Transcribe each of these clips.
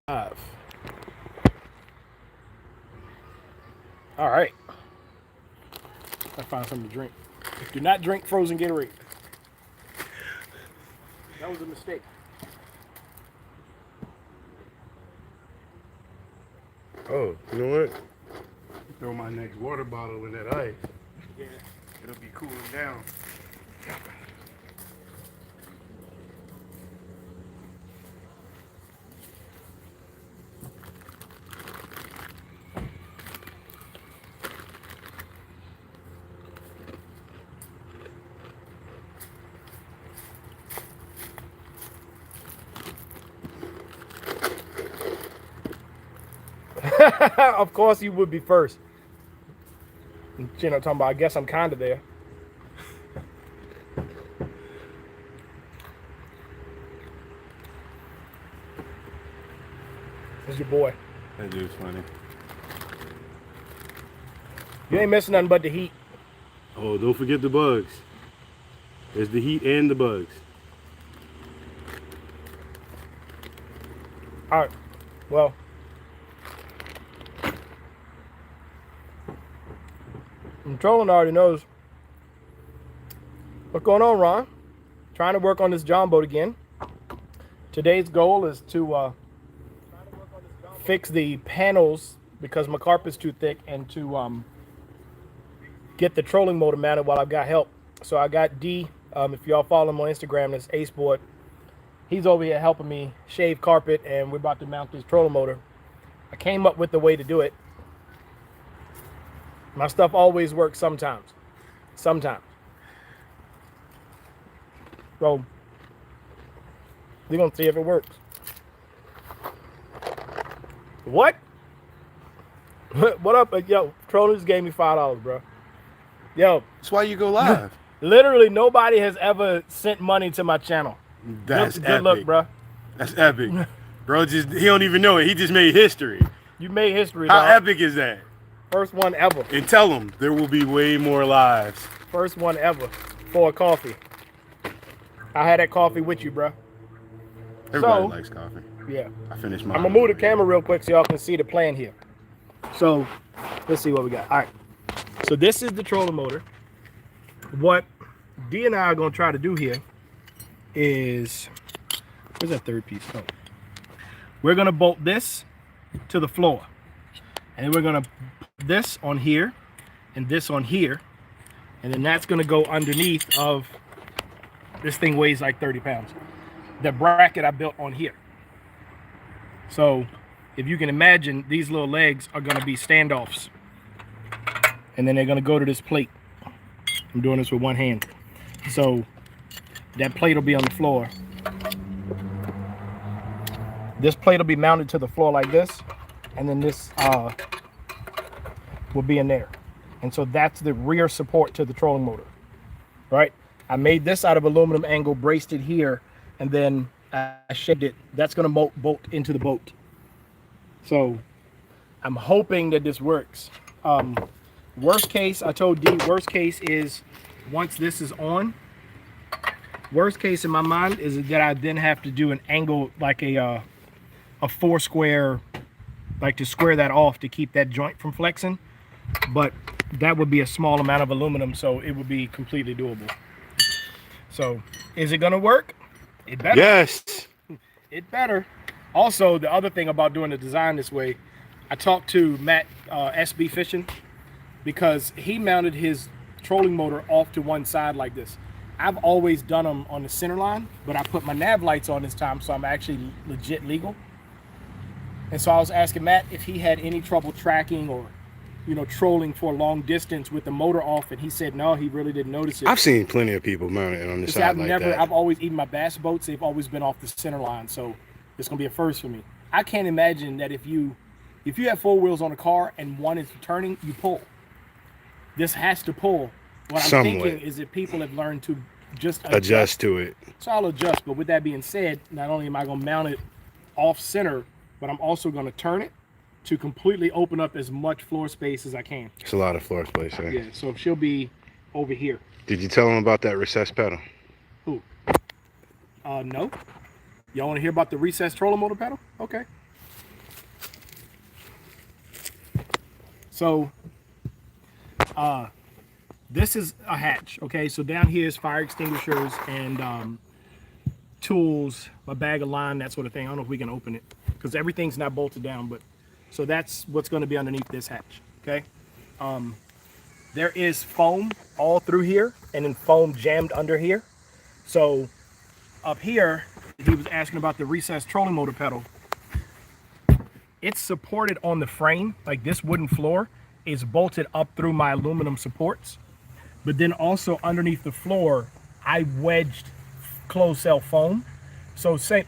All right. I found something to drink. Do not drink frozen Gatorade. That was a mistake. Oh, you know what? Throw my next water bottle in that ice. Yeah. It'll be cooling down. Of course you would be first. You know, talking about, I guess I'm kind of there. It's your boy. That dude's funny. You ain't missing nothing but the heat. Oh, don't forget the bugs. There's the heat and the bugs. All right. Well, trolling already knows what's going on, Ron. Trying to work on this Jon boat again. Today's goal is to fix the panels because my carpet's too thick, and to get the trolling motor mounted while I've got help. So I got D. If y'all follow him on Instagram, this Ace Board. He's over here helping me shave carpet, and we're about to mount this trolling motor. I came up with the way to do it. My stuff always works sometimes. Sometimes. So we're gonna see if it works. What? What up? Yo, Trollers gave me $5, bro. Yo, That's why you go live. literally nobody has ever sent money to my channel. That's good epic. luck, bro. That's epic. Bro, he don't even know it. He just made history. You made history, How dog. epic is that? First one ever. And tell him there will be way more lives. First one ever for a coffee. I had that coffee with you, bro. Everybody likes coffee. Yeah. I finished mine. I'm gonna move the camera real quick so y'all can see the plan here. So let's see what we got. All right. So this is the trolling motor. What D and I are gonna try to do here is, where's that third piece? Oh. We're gonna bolt this to the floor. And we're gonna put this on here and this on here. And then that's gonna go underneath of, this thing weighs like 30 pounds. The bracket I built on here. So if you can imagine, these little legs are gonna be standoffs. And then they're gonna go to this plate. I'm doing this with one hand. So that plate will be on the floor. This plate will be mounted to the floor like this. And then this will be in there. And so that's the rear support to the trolling motor, right? I made this out of aluminum angle, braced it here, and then I shaped it. That's gonna bolt into the boat. So I'm hoping that this works. Worst case, I told D, worst case is once this is on, worst case in my mind is that I then have to do an angle, like a 4 square, like to square that off to keep that joint from flexing. But that would be a small amount of aluminum, so it would be completely doable. So is it gonna work? It better. Yes. It better. Also, the other thing about doing the design this way, I talked to Matt, SB Fishing, because he mounted his trolling motor off to one side like this. I've always done them on the center line, but I put my nav lights on this time, so I'm actually legit legal. And so I was asking Matt if he had any trouble tracking or, you know, trolling for a long distance with the motor off, and he said no, he really didn't notice it. I've seen plenty of people mount it on the side like that. I've always, even my bass boats, they've always been off the center line, so it's gonna be a first for me. I can't imagine that if you have 4 wheels on a car and one is turning, you pull. This has to pull. What I'm thinking is that people have learned to just adjust to it. So I'll adjust, but with that being said, not only am I gonna mount it off center, but I'm also gonna turn it to completely open up as much floor space as I can. It's a lot of floor space, huh? Yeah, so she'll be over here. Did you tell them about that recessed pedal? Who? No. Y'all want to hear about the recessed trolling motor pedal? Okay. So this is a hatch. Okay, so down here is fire extinguishers and tools, a bag of line, that sort of thing. I don't know if we can open it because everything's not bolted down, but so that's what's going to be underneath this hatch. Okay, there is foam all through here and then foam jammed under here. So up here, he was asking about the recessed trolling motor pedal. It's supported on the frame, like this wooden floor is bolted up through my aluminum supports, but then also underneath the floor I wedged closed cell foam. So same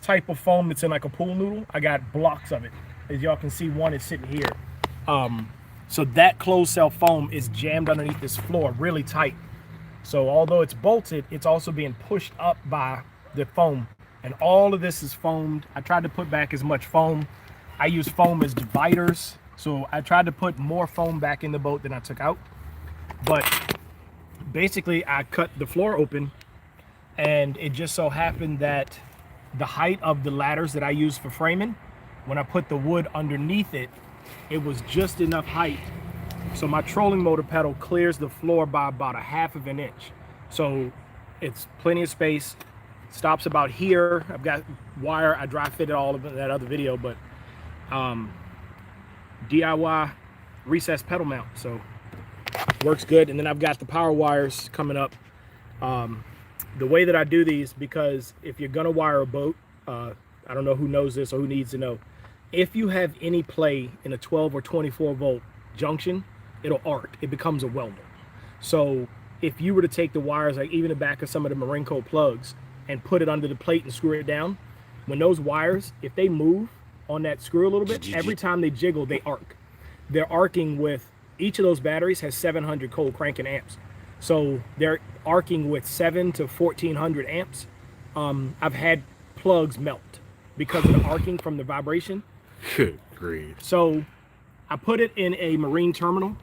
type of foam that's in like a pool noodle, I got blocks of it. As y'all can see, one is sitting here. So that closed cell foam is jammed underneath this floor really tight. So although it's bolted, it's also being pushed up by the foam, and all of this is foamed. I tried to put back as much foam. I use foam as dividers, so I tried to put more foam back in the boat than I took out. But basically I cut the floor open, and it just so happened that the height of the ladders that I use for framing, when I put the wood underneath it, it was just enough height so my trolling motor pedal clears the floor by about 1/2 of an inch. So it's plenty of space. Stops about here. I've got wire. I dry fitted all of that other video, but DIY recessed pedal mount, so works good. And then I've got the power wires coming up. The way that I do these, because if you're gonna wire a boat, I don't know who knows this or who needs to know, if you have any play in a 12 or 24 volt junction, it'll arc. It becomes a welder. So if you were to take the wires, like even the back of some of the Marenco plugs, and put it under the plate and screw it down, when those wires, if they move on that screw a little bit, every time they jiggle, they arc. They're arcing with, each of those batteries has 700 cold cranking amps. So they're arcing with 7 to 1400 amps. I've had plugs melt because of the arcing from the vibration. Good grief. So I put it in a marine terminal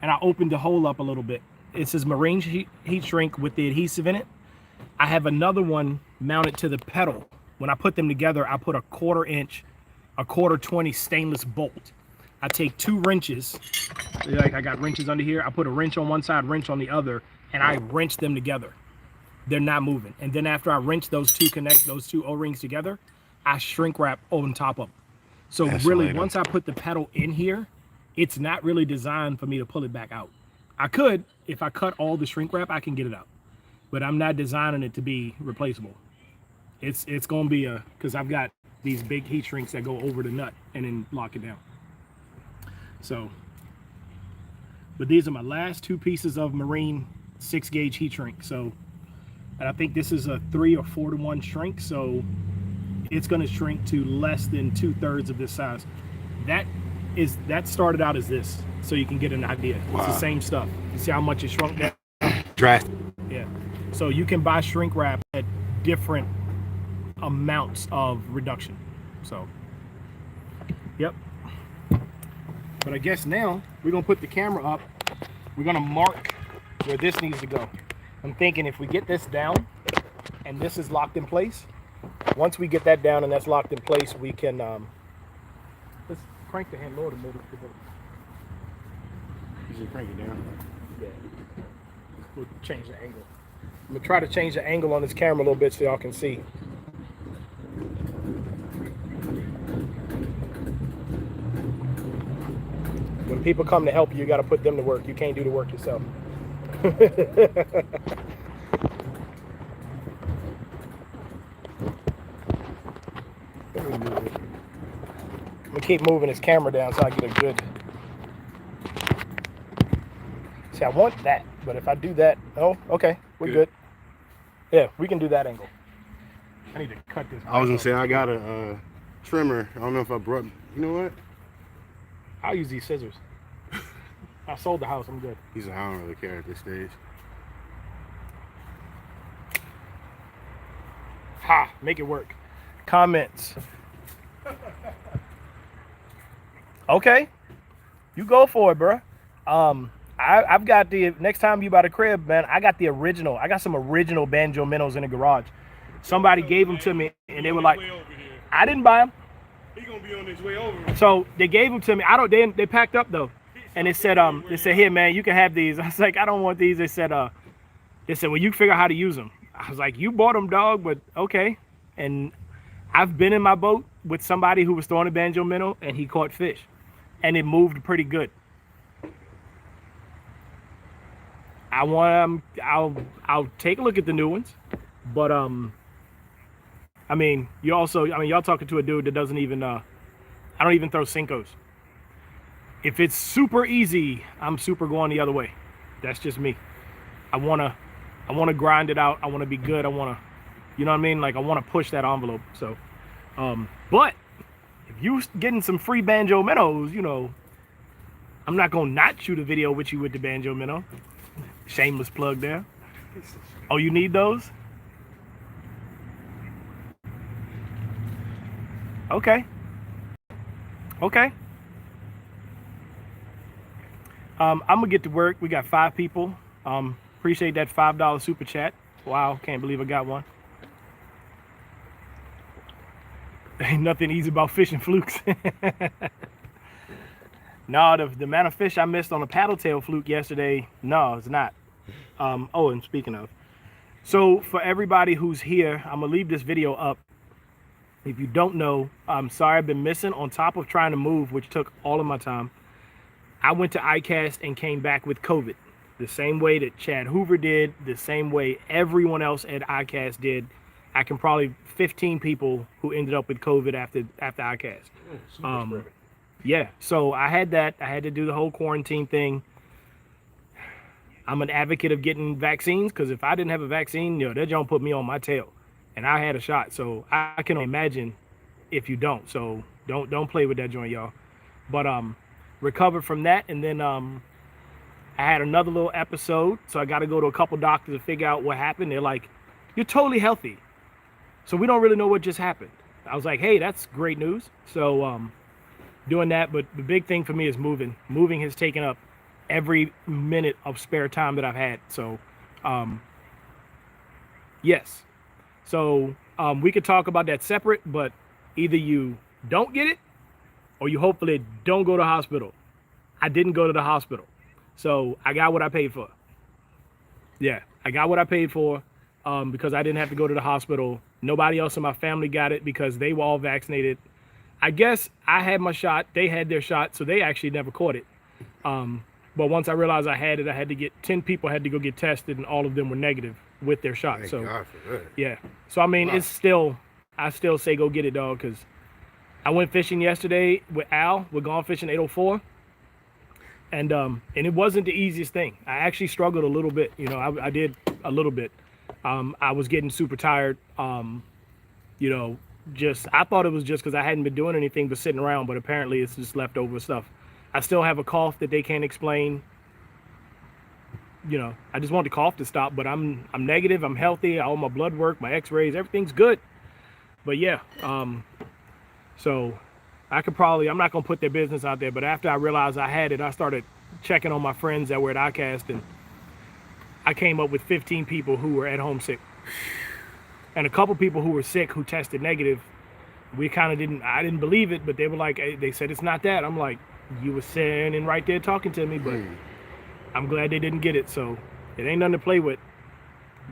and I opened the hole up a little bit. It says marine heat shrink with the adhesive in it. I have another one mounted to the pedal. When I put them together, I put a 1/4 inch, a 1/4 stainless bolt. I take 2 wrenches, like I got wrenches under here. I put a wrench on one side, wrench on the other, and I wrench them together. They're not moving. And then after I wrench those two, connect those 2 O-rings together, I shrink wrap on top of them. So really, once I put the pedal in here, it's not really designed for me to pull it back out. I could, if I cut all the shrink wrap, I can get it out. But I'm not designing it to be replaceable. It's gonna be because I've got these big heat shrinks that go over the nut and then lock it down. So, but these are my last 2 pieces of marine 6-gauge heat shrink. So, and I think this is a 3 or 4 to 1 shrink. So it's going to shrink to less than 2/3 of this size. That started out as this, so you can get an idea. Wow. It's the same stuff. You see how much it shrunk down? Drastic. Yeah. So you can buy shrink wrap at different amounts of reduction. So, yep. But I guess now we're gonna put the camera up. We're gonna mark where this needs to go. I'm thinking if we get this down and this is locked in place, once we get that down and that's locked in place, we can let's crank the handle to move it. You should crank it down. Yeah. We'll change the angle. I'm gonna try to change the angle on this camera a little bit so y'all can see. When people come to help you, you got to put them to work. You can't do the work yourself. I'm gonna keep moving this camera down so I get a good. See, I want that, but if I do that, oh, okay, we're good. Yeah, we can do that angle. I need to cut this. I was gonna say I got a trimmer. I don't know if I brought. You know what? I'll use these scissors. I sold the house. I'm good. I don't really care at this stage. Ha! Make it work. Comments. Okay, you go for it, bro. I've got the next time you buy the crib, man. I got the original. I got some original banjo minnows in the garage. Somebody gave them to me, and they were like, "I didn't buy them." He gonna be on his way over. So they gave them to me. They packed up though. and they said, here, man, you can have these. I was like, I don't want these. They said, well, you figure out how to use them. I was like, you bought them, dog, but okay. And I've been in my boat with somebody who was throwing a banjo minnow, and he caught fish, and it moved pretty good. I'll take a look at the new ones, but I mean, y'all talking to a dude that doesn't even I don't even throw Cincos. If it's super easy, I'm super going the other way. That's just me. I wanna grind it out. I wanna be good. I wanna, you know what I mean? Like I wanna push that envelope. So, but if you getting some free banjo minnows, you know, I'm not gonna not shoot a video with you with the banjo minnow. Shameless plug there. Oh, you need those? Okay. Okay. I'm gonna get to work. We got 5 people. Appreciate that $5 super chat. Wow, can't believe I got one. Ain't nothing easy about fishing flukes. No, the amount of fish I missed on a paddle tail fluke yesterday, no, it's not. Oh, and speaking of, so for everybody who's here, I'm gonna leave this video up. If you don't know, I'm sorry I've been missing. On top of trying to move, which took all of my time, I went to ICAST and came back with COVID. The same way that Chad Hoover did, the same way everyone else at ICAST did. I can probably 15 people who ended up with COVID after ICAST. Yeah, so I had that. I had to do the whole quarantine thing. I'm an advocate of getting vaccines because if I didn't have a vaccine, you know, that don't put me on my tail. And I had a shot, so I can imagine if you don't. So don't play with that joint, y'all. But recovered from that, and then I had another little episode, so I got to go to a couple doctors to figure out what happened. They're like, "You're totally healthy," so we don't really know what just happened. I was like, "Hey, that's great news." So doing that, but the big thing for me is moving. Moving has taken up every minute of spare time that I've had. So yes. So we could talk about that separate, but either you don't get it or you hopefully don't go to the hospital. I didn't go to the hospital. So I got what I paid for. Yeah, I got what I paid for because I didn't have to go to the hospital. Nobody else in my family got it because they were all vaccinated. I guess I had my shot. They had their shot, so they actually never caught it. But once I realized I had it, I had to get 10 people had to go get tested, and all of them were negative with their shot. Thank so God for that. Yeah. So I mean, it's still, I still say go get it, dog, because I went fishing yesterday with Al. We're going fishing 804, and it wasn't the easiest thing. I actually struggled a little bit. You know, I did a little bit. I was getting super tired. You know, I thought it was just because I hadn't been doing anything but sitting around, but apparently it's just leftover stuff. I still have a cough that they can't explain. You know, I just want the cough to stop, but I'm negative, I'm healthy, all my blood work, my x-rays, everything's good. But yeah, so I could probably, I'm not gonna put their business out there, but after I realized I had it, I started checking on my friends that were at ICAST, and I came up with 15 people who were at home sick. And a couple people who were sick who tested negative. We kind of I didn't believe it, but they were like, they said it's not that. I'm like, you were standing right there talking to me, but I'm glad they didn't get it, so it ain't nothing to play with.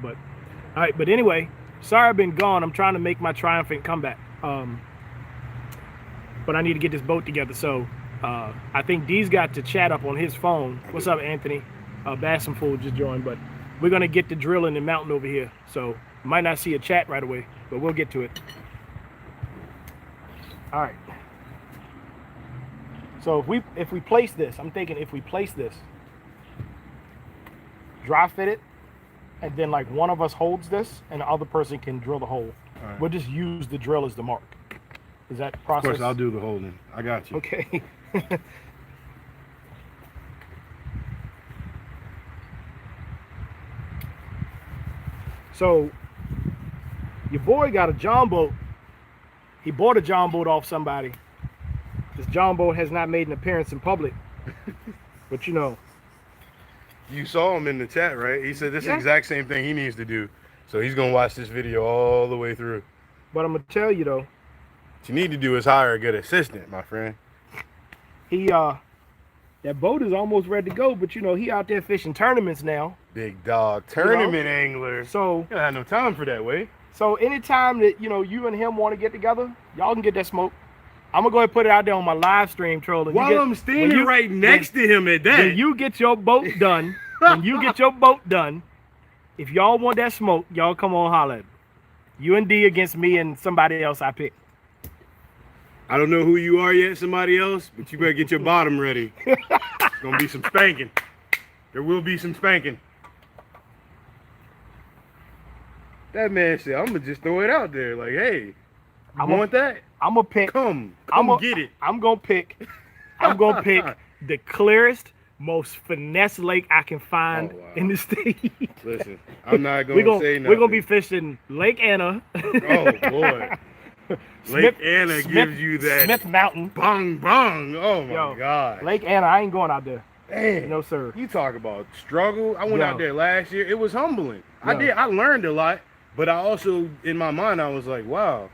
But all right, but anyway, sorry I've been gone. I'm trying to make my triumphant comeback, but I need to get this boat together. So I think D's got to chat up on his phone. What's up, Anthony? Bassam Fool just joined, but we're gonna get the drill in the mountain over here, so might not see a chat right away, but we'll get to it. All right. So if we place this, I'm thinking if we place this, dry fit it, and then like one of us holds this and the other person can drill the hole. Right. We'll just use the drill as the mark. Is that process? Of course, I'll do the holding. I got you. Okay. So your boy got a Jon Boat. He bought a Jon Boat off somebody. This Jon Boat has not made an appearance in public. But you know. You saw him in the chat, right? He said this is the exact same thing he needs to do. So he's going to watch this video all the way through. But I'm going to tell you, though. What you need to do is hire a good assistant, my friend. They That boat is almost ready to go, but you know, he out there fishing tournaments now. Big dog tournament angler. So You don't have no time for that, way. So anytime that, you know, you and him want to get together, y'all can get that smoke. I'm going to go ahead and put it out there on my live stream, trolling. While I'm standing right next to him at that. When you get your boat done, if y'all want that smoke, y'all come on holler at me. You and D against me and somebody else I pick. I don't know who you are yet, somebody else, but you better get your bottom ready. It's going to be some spanking. There will be some spanking. That man said, I'm going to just throw it out there. Like, hey, you want that? I'm going to pick. Come get it. I'm going to pick the clearest, most finesse lake I can find in the state. Listen, I'm not going to say nothing. We're going to be fishing Lake Anna. Oh, boy. Lake Anna gives you that Smith Mountain. Bong, bong. Oh, my God. Lake Anna, I ain't going out there. Man, no, sir. You talk about struggle. I went out there last year. It was humbling. I learned a lot, but I also, in my mind, I was like, wow,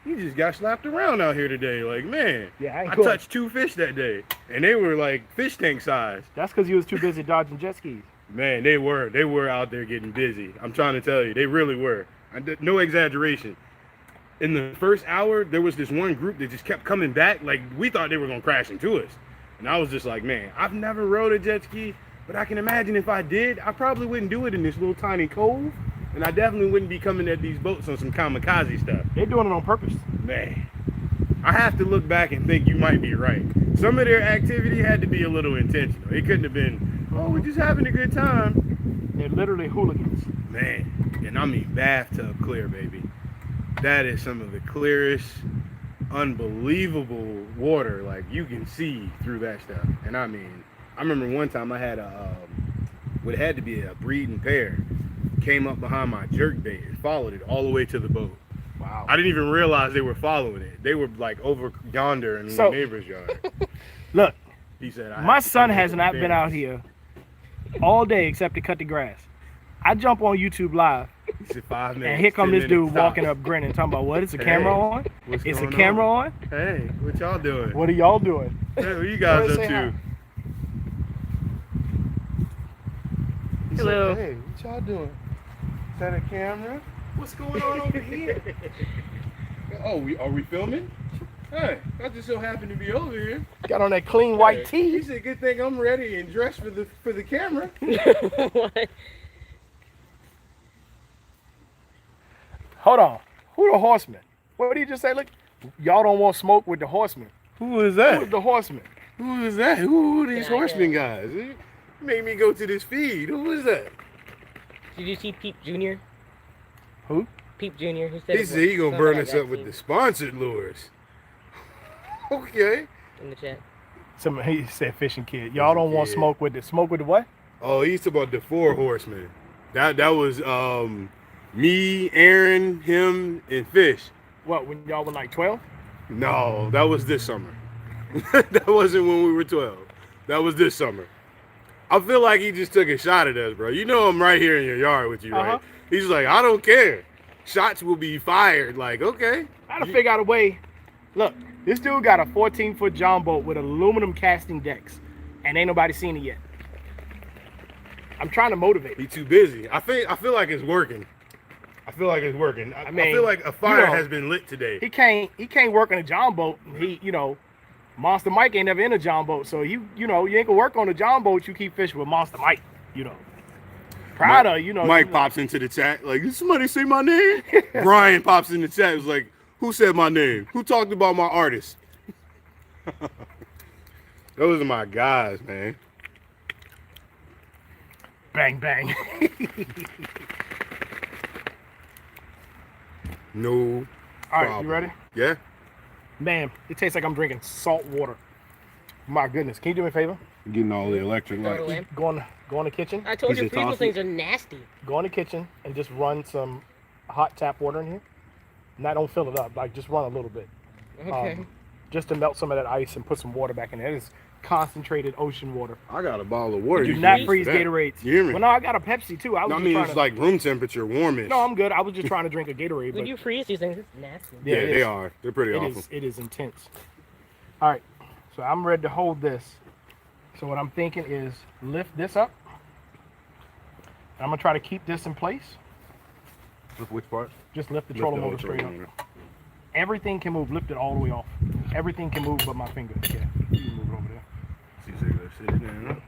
you just got slapped around out here today. Like, man, I touched 2 fish that day, and they were like fish tank size. That's because you was too busy dodging jet skis. Man, they were out there getting busy. I'm trying to tell you, they really were. No exaggeration. In the first hour, there was this one group that just kept coming back. Like, we thought they were going to crash into us. And I was just like, man, I've never rode a jet ski, but I can imagine if I did, I probably wouldn't do it in this little tiny cove. And I definitely wouldn't be coming at these boats on some kamikaze stuff. They're doing it on purpose. Man, I have to look back and think you might be right. Some of their activity had to be a little intentional. It couldn't have been, oh, we're just having a good time. They're literally hooligans. Man, and I mean bathtub clear, baby. That is some of the clearest, unbelievable water. Like, you can see through that stuff. And I mean, I remember one time I had what had to be a breeding pair came up behind my jerk bait and followed it all the way to the boat. Wow. I didn't even realize they were following it. They were like over yonder in the neighbor's yard. Look, he said, my son has not been out here all day except to cut the grass. I jump on YouTube Live. He said 5 minutes. And here come this dude walking up grinning, talking about, what? Is the camera on? Is the camera on? Hey, what y'all doing? What are y'all doing? Hey, what you guys up to? Hello. Said, hey, what y'all doing? Is that a camera? What's going on over here? Oh, are we filming? Hey, I just so happen to be over here. Got on that clean white tee. He said, good thing I'm ready and dressed for the camera. What? Hold on. Who the horseman? What did he just say? Look, y'all don't want smoke with the horseman. Who is that? Who is the horseman? Who is that? Who are these horsemen guys? You made me go to this feed. Who is that? Did you see Peep Jr.? Who? Peep Jr. Who said he said he gonna burn us up with the sponsored lures. Okay. In the chat. He said fishing kid. Y'all don't want smoke with the what? Oh, he's talking about the 4 horsemen. That was me, Aaron, him, and Fish. What, when y'all were like 12? No, that was this summer. That wasn't when we were 12. That was this summer. I feel like he just took a shot at us, bro. You know I'm right here in your yard with you, right? He's like, I don't care. Shots will be fired. Like, okay. I gotta figure out a way. Look, this dude got a 14-foot Jon Boat with aluminum casting decks, and ain't nobody seen it yet. I'm trying to motivate. He's too busy. I feel like it's working. I feel like it's working. I feel like a fire has been lit today. He can't work on a Jon Boat. Monster Mike ain't never in a Jon Boat, so you ain't gonna work on a Jon Boat. You keep fishing with Monster Mike, Mike pops into the chat like, did somebody say my name? Brian pops in the chat. It was like, who said my name? Who talked about my artist? Those are my guys, man. Bang bang. No. All right, you ready? Yeah. Man, it tastes like I'm drinking salt water. My goodness, can you do me a favor? Getting all the electric lights. Go in the kitchen. I told you freezer things are nasty. Go in the kitchen and just run some hot tap water in here. Now don't fill it up, like just run a little bit. Okay. Just to melt some of that ice and put some water back in there. It's concentrated ocean water. I got a bottle of water. Do not freeze Gatorades. You hear me? Well, no, I got a Pepsi too. It's like room temperature, warmish. No, I'm good. I was just trying to drink a Gatorade. When you freeze these things, it's nasty. Yeah, they are. They're pretty awful. It is intense. All right, so I'm ready to hold this So what I'm thinking is lift this up. I'm gonna try to keep this in place. With which part? Just lift the Lift trolling the whole motor straight up. trolling motor. Everything can move. Lift it all the way off. Everything can move but my finger. Yeah, you can move it over there. See, so you sit it down.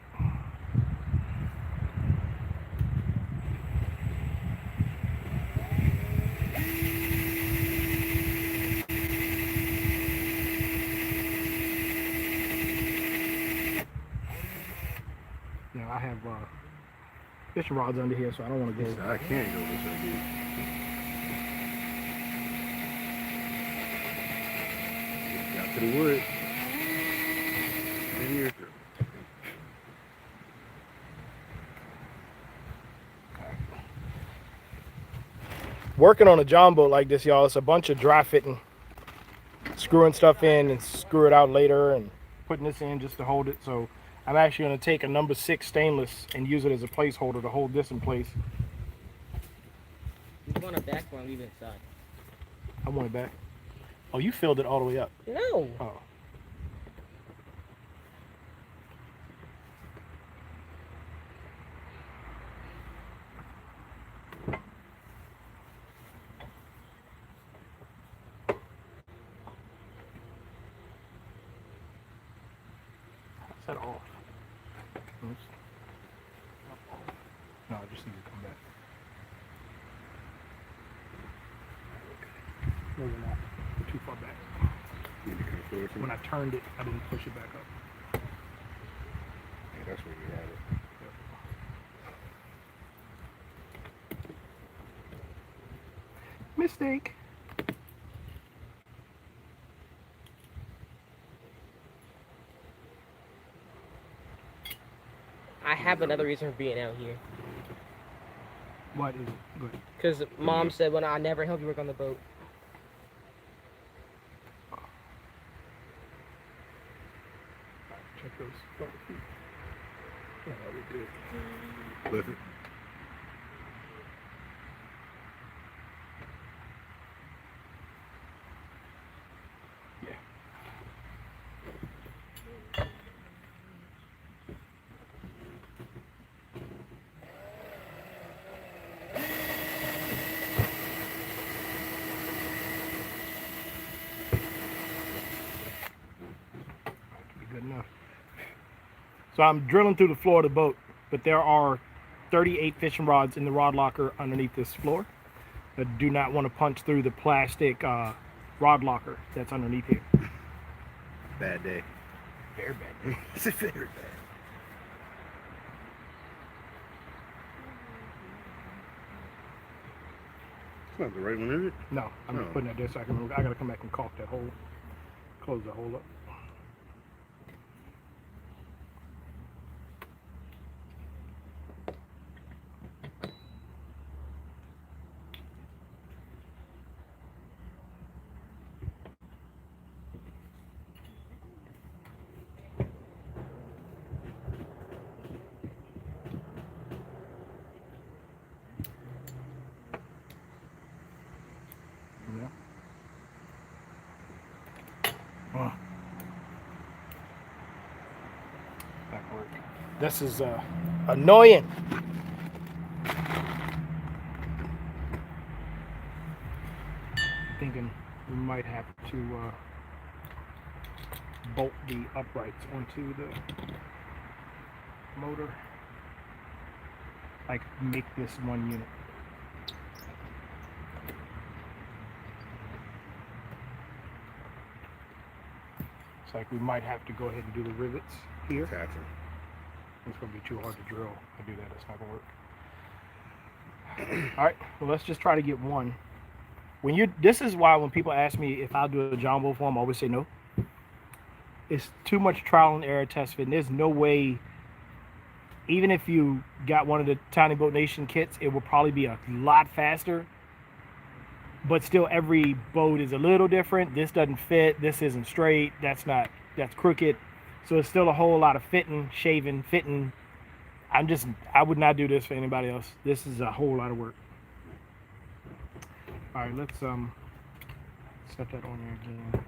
Now I have fishing rods under here, so I don't want to go. I can't go this way. Got to the wood. And you're through. Working on a Jon boat like this, y'all, it's a bunch of dry fitting, screwing stuff in and screw it out later, and putting this in just to hold it. So I'm actually going to take a number 6 stainless and use it as a placeholder to hold this in place. You want it back or leave it inside? I want it back. Oh, you filled it all the way up. No. Oh. Set off. Oops. No, I just need to come back. No, we're not. We're too far back. Need to come forward some. When I turned it, I didn't push it back up. Yeah, that's where you had it. Mistake. I have another reason for being out here. What is it? Good. Because Mom said when I never help you work on the boat. Check those. Yeah, we're good. Lift it. Yeah. Good enough. So I'm drilling through the floor of the boat, but there are 38 fishing rods in the rod locker underneath this floor. I do not want to punch through the plastic rod locker that's underneath here. Bad day. Very bad. It's a very bad. It's not the right one, is it? No, I'm No. just putting it there so I gotta come back and caulk that hole, close that hole up. Yeah. Back work. This is annoying. Thinking we might have to bolt the uprights onto the motor. Like make this one unit. It's like we might have to go ahead and do the rivets here. Attaching. It's gonna be too hard to drill to do that. It's not gonna work. All right, well, let's just try to get one. This is why when people ask me if I'll do a Jon boat for them, I always say no. It's too much trial and error test fit. And there's no way, even if you got one of the Tiny Boat Nation kits, it will probably be a lot faster. But still, every boat is a little different. This doesn't fit. This isn't straight. That's crooked. So it's still a whole lot of fitting, shaving, fitting. I would not do this for anybody else. This is a whole lot of work. All right, let's set that on there again.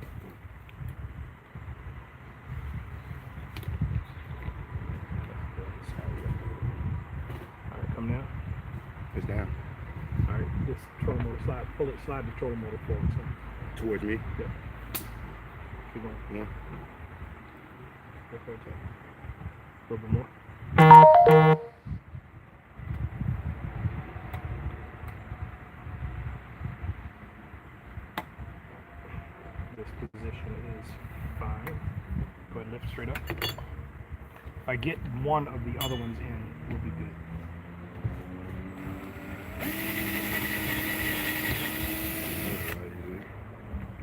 pull it, slide the trolling motor forward. So. Towards me. Yeah. Keep going. Yeah. A little bit more. This position is fine. Go ahead, lift straight up. If I get one of the other ones in, we'll be good.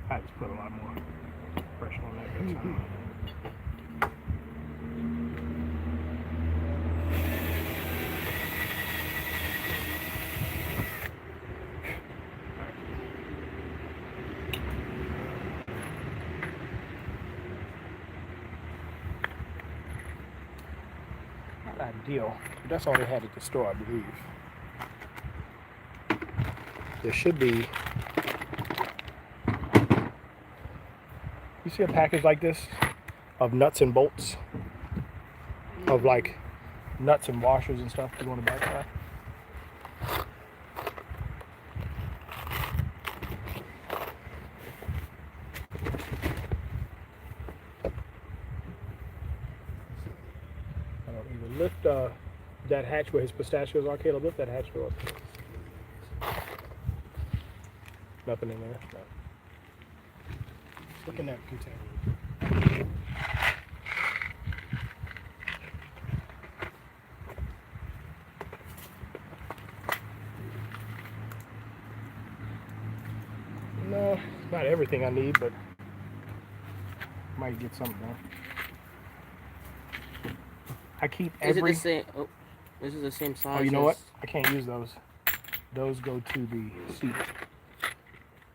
I just put a lot more pressure on that time. Not ideal, but that's all they had at the store, I believe. There should be. You see a package like this of nuts and bolts, of like nuts and washers and stuff to go on the backside. I don't either lift that hatch where his pistachios are, Caleb. Lift that hatch door up. Nothing in there. No. Look in that container. No, not everything I need, but might get something done. I keep every. Is it the same? Oh, this is the same size. Oh, you know what? I can't use those. Those go to the seat.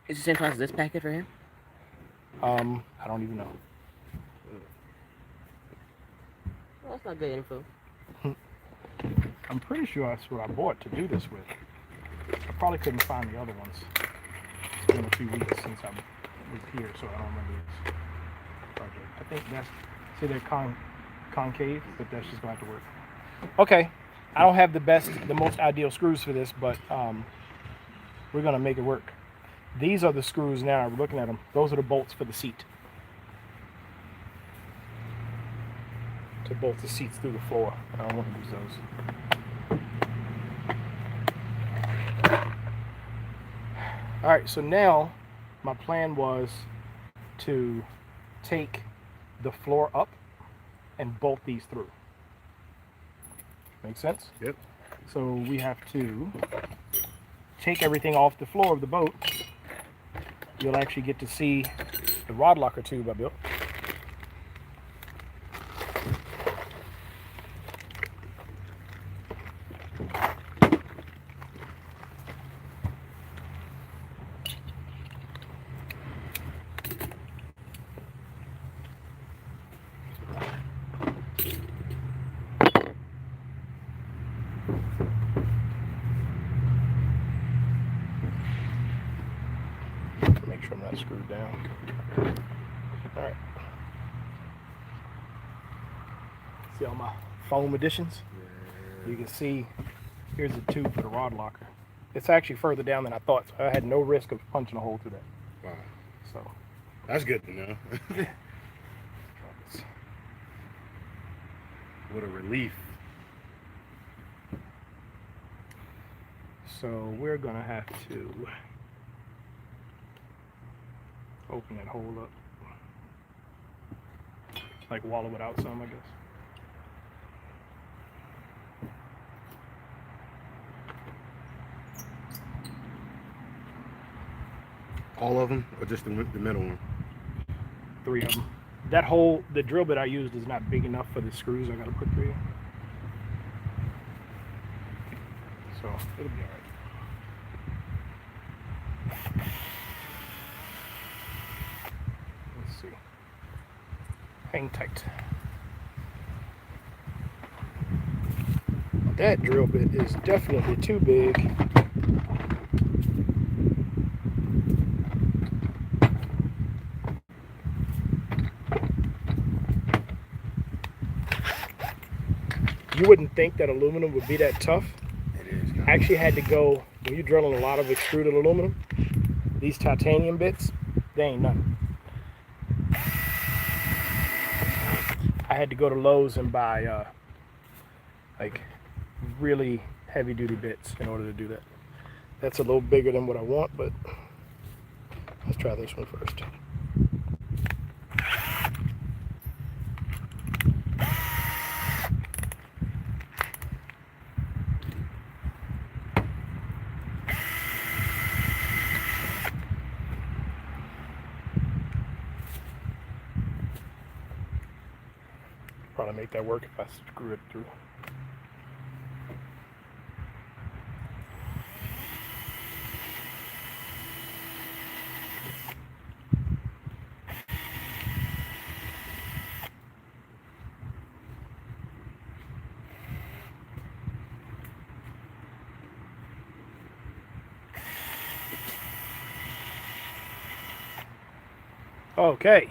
It's the same size as this packet for him? I don't even know. Well, that's not good info. I'm pretty sure that's what I bought to do this with. I probably couldn't find the other ones. It's been a few weeks since I was here, so I don't remember this project. I think that's, see they're concave, but that's just going to have to work. Okay, I don't have the most ideal screws for this, but we're going to make it work. These are the screws now, we're looking at them. Those are the bolts for the seat. To bolt the seats through the floor. I don't want to use those. Alright, so now my plan was to take the floor up and bolt these through. Make sense? Yep. So we have to take everything off the floor of the boat. You'll actually get to see the rod locker tube I built. Make sure I'm not screwed down. All right. See all my foam additions? You can see here's the tube for the rod locker. It's actually further down than I thought, so I had no risk of punching a hole through that. Wow. So That's good to know. What a relief. So we're gonna have to open that hole up. Like wallow it out some, I guess. All of them, or just the middle one? 3 of them. That hole, the drill bit I used is not big enough for the screws I gotta put through here. So it'll be alright. Let's see. Hang tight. That drill bit is definitely too big. You wouldn't think that aluminum would be that tough. It is. I actually had to go when you're drilling a lot of extruded aluminum, these titanium bits, they ain't nothing. I had to go to Lowe's and buy like really heavy duty bits in order to do that. That's a little bigger than what I want, but let's try this one first. Probably make that work if I screw it through. Okay.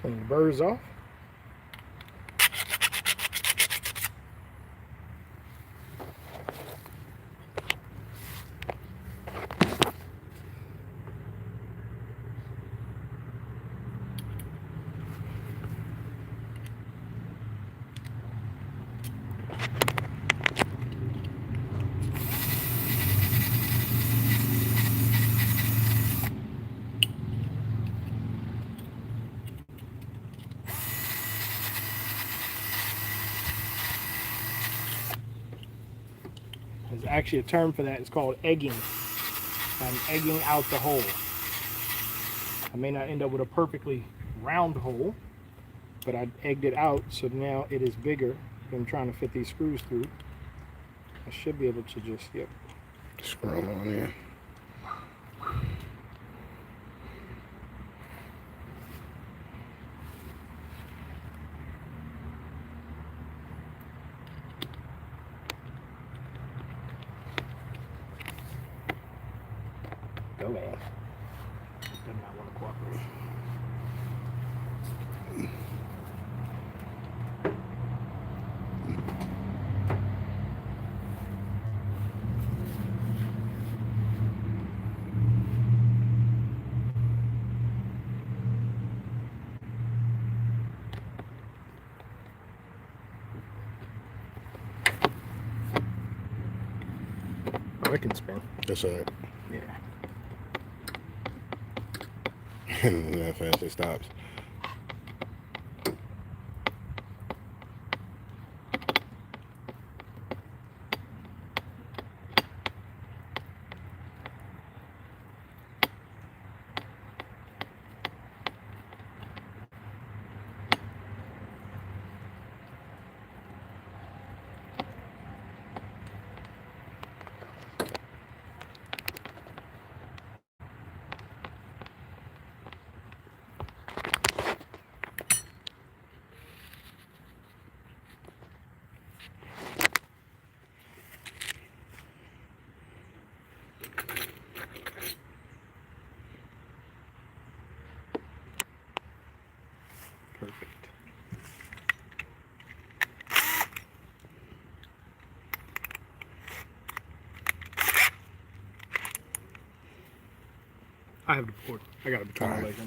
Clean the burrs off. There's actually a term for that. It's called egging. I'm egging out the hole. I may not end up with a perfectly round hole, but I egged it out, so now it is bigger than trying to fit these screws through. I should be able to just, yep. Scroll on in. Go man. Does not want to cooperate. Oh, it can spin. That's all right. Yeah. And that fast it stops. Perfect. I have the board. I got it between my legs.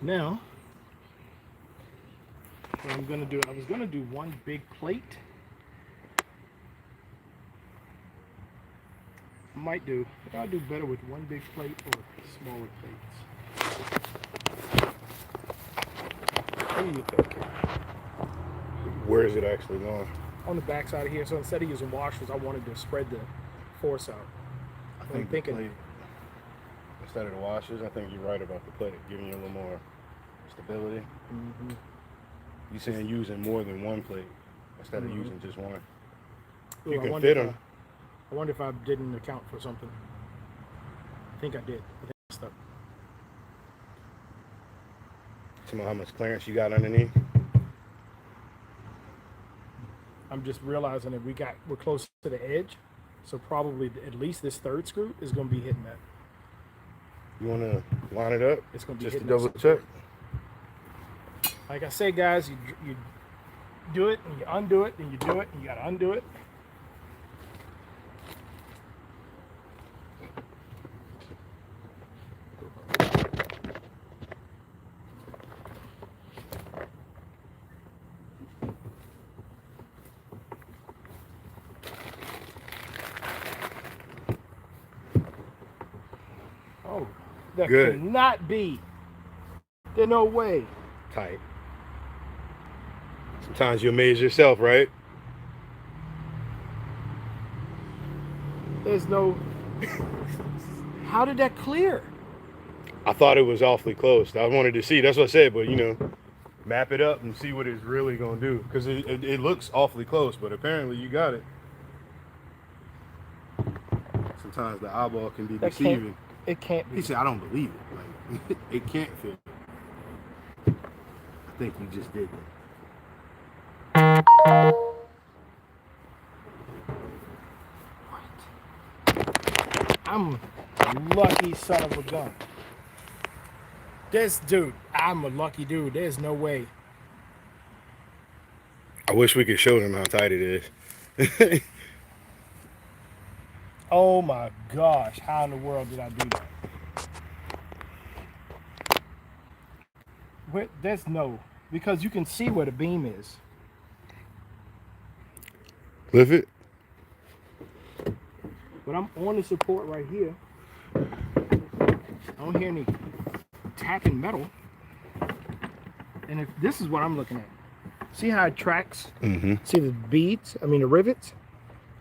Now, what I'm gonna do, I was gonna do one big plate. I might do, but I'll do better with one big plate or smaller plates. What do you think? Where is it actually going? On the back side of here, so instead of using washers, I wanted to spread the force out. I'm thinking, plate, instead of the washers, I think you're right about the plate, giving you a little more stability. mm-hmm. You're saying using more than one plate instead of using just one. Ooh, You I can wonder fit if them. I wonder if I didn't account for something. I think I did. I think I stuck. Tell me how much clearance you got underneath. I'm just realizing that we're close to the edge, so probably at least this third screw is going to be hitting that. You want to line it up? It's going to be Just to hitting double that check. Like I say, guys, you do it and you undo it, and you do it and you got to undo it. Oh, that Good. cannot be. There's no way. Tight. Sometimes you amaze yourself, right? There's no. How did that clear? I thought it was awfully close. I wanted to see. That's what I said. But, map it up and see what it's really going to do. Because it looks awfully close, but apparently you got it. Sometimes the eyeball can be deceiving. It can't be. He said, I don't believe it. Like, it can't fit. I think you just did that. I'm a lucky son of a gun. I'm a lucky dude. There's no way. I wish we could show them how tight it is. Oh my gosh, how in the world did I do that? There's no, because you can see where the beam is. Lift it. But I'm on the support right here. I don't hear any tapping metal. And if this is what I'm looking at. See how it tracks? Mm-hmm. See the beads? I mean the rivets?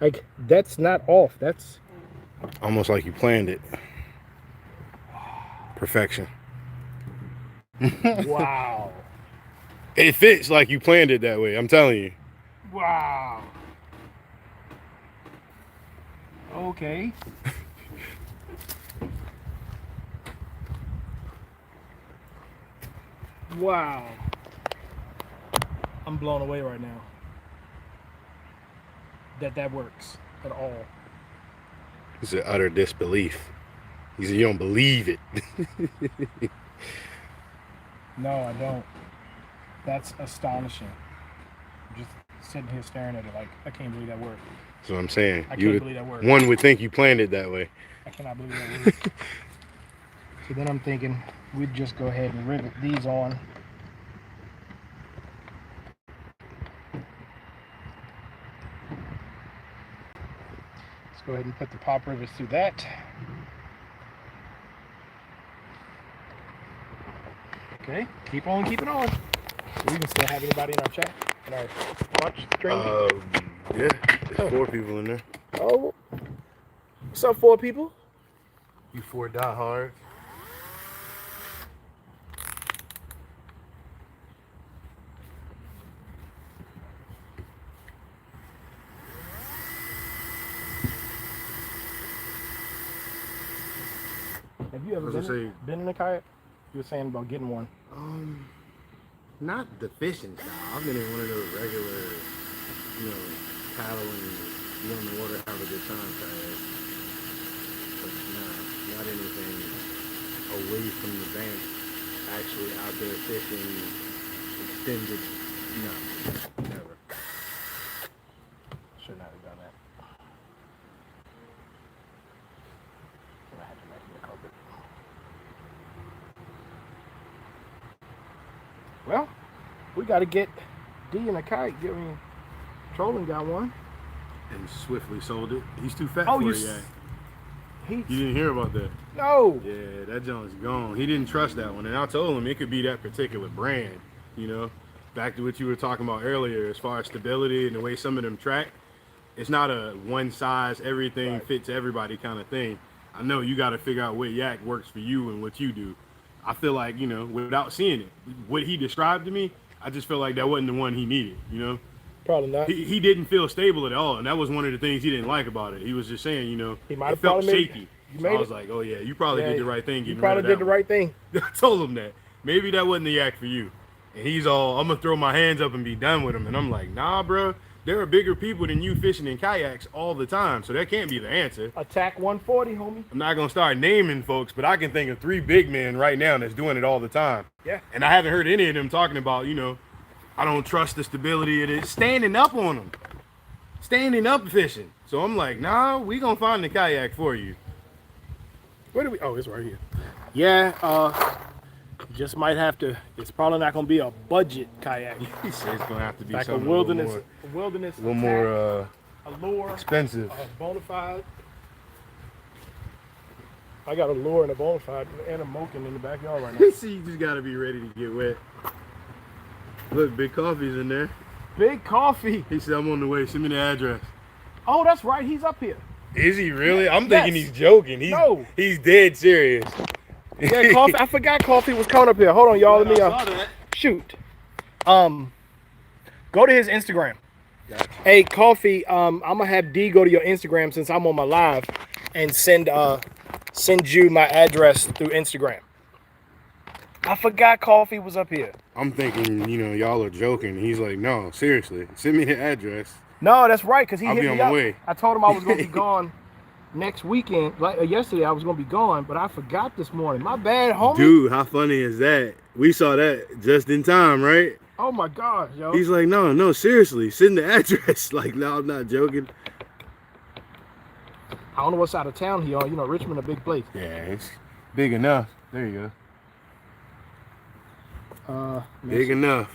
Like, that's not off. That's Almost like you planned it. Perfection. wow. It fits like you planned it that way. I'm telling you. Wow. Okay. Wow. I'm blown away right now. That works at all. It's an utter disbelief. He said, you don't believe it. No, I don't. That's astonishing. I'm just sitting here staring at it like, I can't believe that worked. That's what I'm saying. I can't believe that worked. One would think you planned it that way. I cannot believe that worked. So then I'm thinking we'd just go ahead and rivet these on. Let's go ahead and put the pop rivets through that. Okay, keep on keeping on. We can still have anybody in our chat, in our watch stream. Yeah, there's 4 people in there. Oh, what's up, 4 people? You 4 diehards. Have you ever been in a kayak? You were saying about getting one. Not the fishing style. I've been in one of those regular, paddle and be on the water, have a good time kayak. But not anything away from the bank. Actually out there fishing, extended. No, never. Should not have done that. I had to make it a carpet. Well, we got to get D in a kayak. I mean, Trolling got one. And swiftly sold it. He's too fat Oh, for you it yet. You He didn't hear about that? no. Yeah, that John's gone. He didn't trust that one. And I told him it could be that particular brand, you know. Back to what you were talking about earlier, as far as stability and the way some of them track, it's not a one size, everything Right. fits everybody kind of thing. I know you got to figure out what yak works for you and what you do. I feel like, you know, without seeing it, what he described to me, I just feel like that wasn't the one he needed, you know. Probably not. He didn't feel stable at all, and that was one of the things he didn't like about it. He was just saying, you know, He might it have felt probably made- shaky. you So made I was it. like, oh yeah, you probably Yeah, did the right thing. You getting probably rid of did the that right thing. one. I told him that. Maybe that wasn't the yak for you. And he's all, I'm gonna throw my hands up and be done with him. And I'm like, nah, bro. There are bigger people than you fishing in kayaks all the time, so that can't be the answer. Attack 140, homie. I'm not gonna start naming folks, but I can think of 3 big men right now that's doing it all the time. Yeah. And I haven't heard any of them talking about, you know, I don't trust the stability of it. Standing up on them. Standing up fishing. So I'm like, nah, we gonna find the kayak for you. Where do we? Oh, it's right here. Yeah. Just might have to. It's probably not gonna be a budget kayak. He said it's gonna have to be Like a something wilderness, a wilderness. little more, a lure, expensive. a bona fide. I got a lure and a bona fide and a moking in the backyard right now. See, you just gotta be ready to get wet. Look, Big Coffee's in there. Big Coffee. He said, I'm on the way. Send me the address. Oh, that's right. He's up here. Is he really? I'm Yes. thinking he's joking. No. He's dead serious. Yeah, Coffee. I forgot Coffee was coming up here. Hold on, y'all. Let me I saw that. shoot. Go to his Instagram. Gotcha. Hey, Coffee. I'm gonna have D go to your Instagram since I'm on my live, and send you my address through Instagram. I forgot Coffee was up here. I'm thinking, you know, y'all are joking. He's like, no, seriously, send me the address. No, that's right, because he I'll hit be me on my up. way. I told him I was gonna be gone next weekend. Like yesterday, I was gonna be gone, but I forgot this morning. My bad, homie. Dude, how funny is that? We saw that just in time, right? Oh my gosh, yo. He's like, no, seriously, send the address. Like, no, I'm not joking. I don't know what side of town he on. You know, Richmond a big place. Yeah, it's big enough. There you go. Big enough.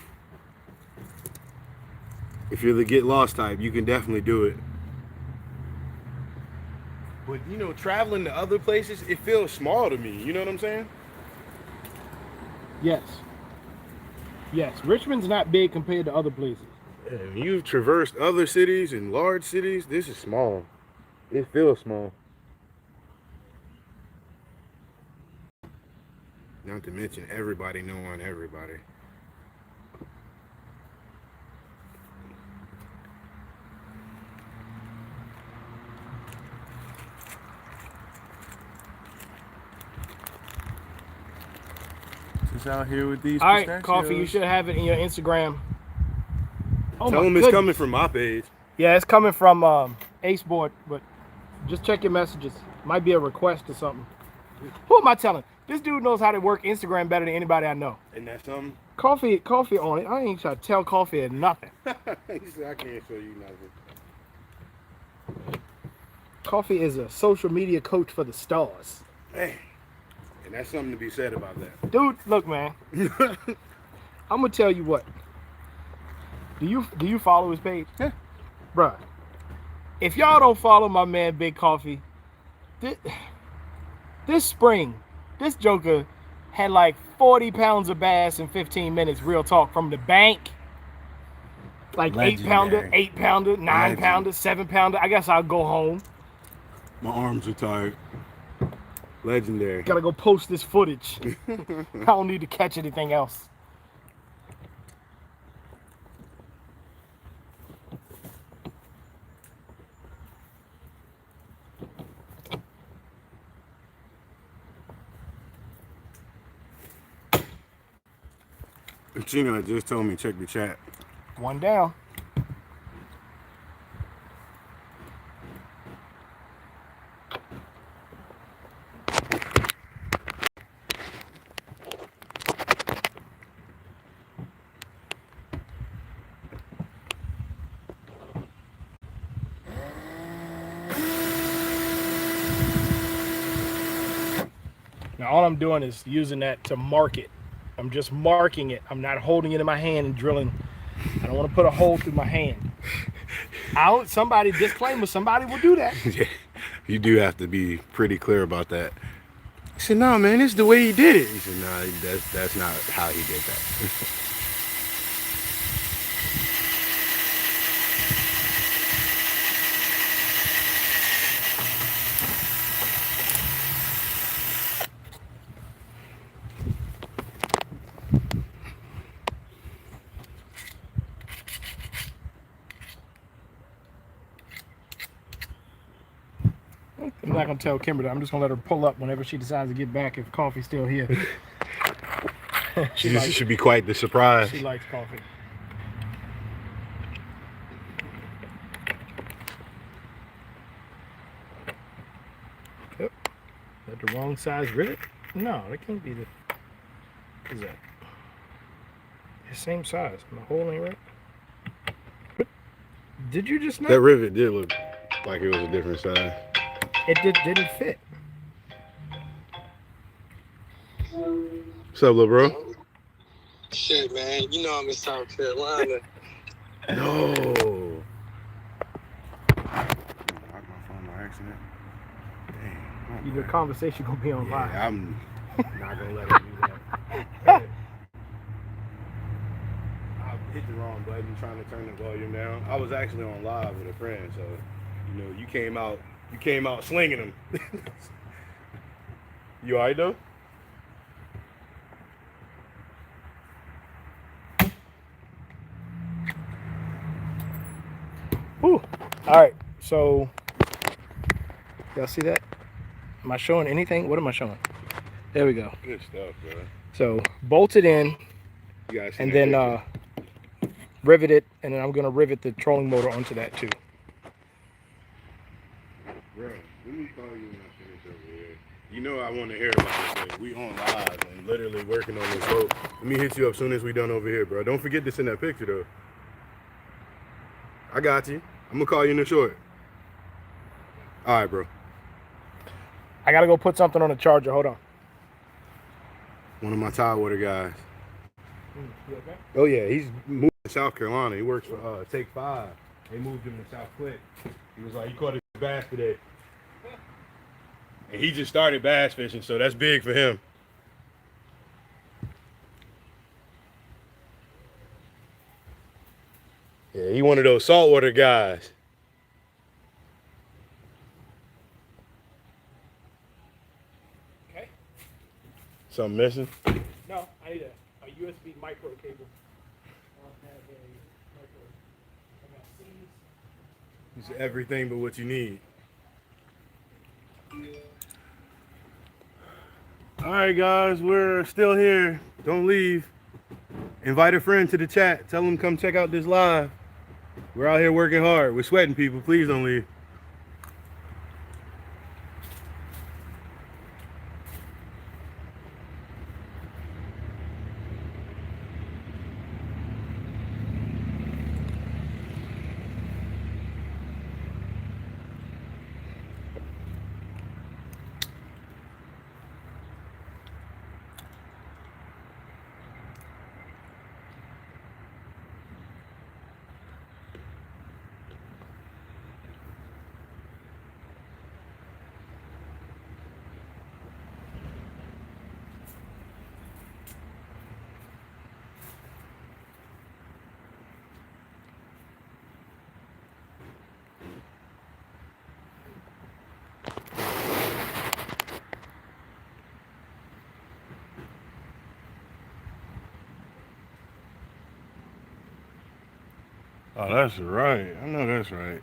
If you're the get lost type, you can definitely do it. But you know, traveling to other places, it feels small to me. You know what I'm saying? Yes. Yes, Richmond's not big compared to other places. And you've traversed other cities and large cities. This is small. It feels small. Not to mention everybody knowing everybody. Just out here with these All right, pistachios. Coffee, you should have it in your Instagram. Oh Tell my them it's goodness. coming from my page. Yeah, it's coming from Ace Board, but just check your messages. Might be a request or something. Who am I telling? This dude knows how to work Instagram better than anybody I know. And that's something. Coffee on it. I ain't trying to tell Coffee nothing. He said, I can't show you nothing. Coffee is a social media coach for the stars. Man. And that's something to be said about that. Dude, look, man. I'm gonna tell you what. Do you follow his page? Yeah. Bruh. If y'all don't follow my man Big Coffee, this spring, this joker had like 40 pounds of bass in 15 minutes, real talk, from the bank. Like Legendary. 8 pounder, 9 Legend. pounder, 7 pounder. I guess I'll go home. My arms are tired. Legendary. Gotta go post this footage. I don't need to catch anything else. Gina just told me check the chat. One down. Now all I'm doing is using that to market. I'm I'm just marking it. I'm not holding it in my hand and drilling. I don't want to put a hole through my hand. Somebody disclaimer, somebody will do that. Yeah, you do have to be pretty clear about that. I said, no, man, this is the way he did it. He said, no, that's not how he did that. I'm not gonna tell Kimberly. I'm just gonna let her pull up whenever she decides to get back if coffee's still here. She should be quite the surprise. She likes coffee. Yep. Is that the wrong size rivet? No, that can't be the. What is that? The same size. The hole ain't right. What? Did you just know? That rivet did look like it was a different size. It didn't fit. What's up, little bro? Shit, man. You know I'm in South Carolina. No. Lock my phone by accident. Dang. The conversation gonna be on live. Yeah, I'm not gonna let her do that. I hit the wrong button trying to turn the volume down. I was actually on live with a friend, so you know you came out slinging them. You alright though? Whew. All right, so y'all see that? Am I showing anything? What am I showing? There we go. Good stuff, bro. So bolt it in, You guys see and that then picture? rivet it, and then I'm gonna rivet the trolling motor onto that too. Bro, let me call you when I finish over here. You know I want to hear about this. We on live and literally working on this boat. Let me hit you up soon as we done over here, bro. Don't forget to send that picture though. I got you. I'm gonna call you in the short. All right, bro. I gotta go put something on the charger. Hold on. One of my Tidewater guys. You okay? Oh yeah, he's moved to South Carolina. He works for Take 5. They moved him to South Click. He was like, he caught his bass today. And he just started bass fishing, so that's big for him. Yeah, he one of those saltwater guys. Okay. Something missing? No, I need a USB micro cable. I have a micro. I got C's. It's everything but what you need. All right, guys, we're still here. Don't leave. Invite a friend to the chat. Tell them come check out this live. We're out here working hard. We're sweating, people. Please don't leave. Oh, that's right. I know that's right.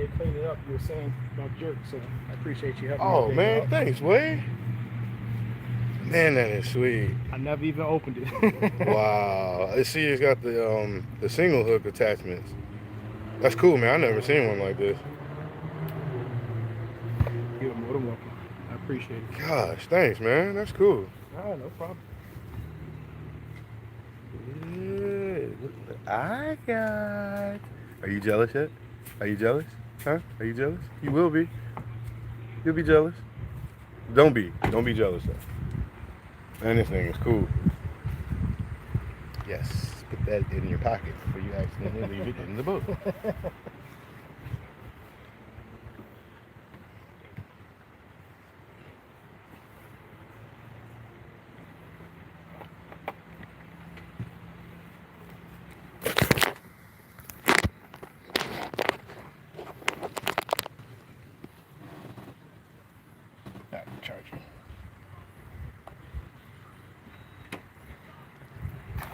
they clean it up, you were saying about jerk, so I appreciate you helping me. Oh pick it man, up. thanks, Wade. Man, that is sweet. I never even opened it. Wow. I see it's got the single hook attachments. That's cool, man. I never seen one like this. You're more than welcome. I appreciate it. Gosh, thanks, man. That's cool. Oh, no problem. Yeah, look what I got. Are you jealous yet? Are you jealous? Huh? Are you jealous? You will be. You'll be jealous. Don't be. Don't be jealous though. Man, this thing is cool. Yes. Put that in your pocket before you accidentally leave it in the boat. Charger.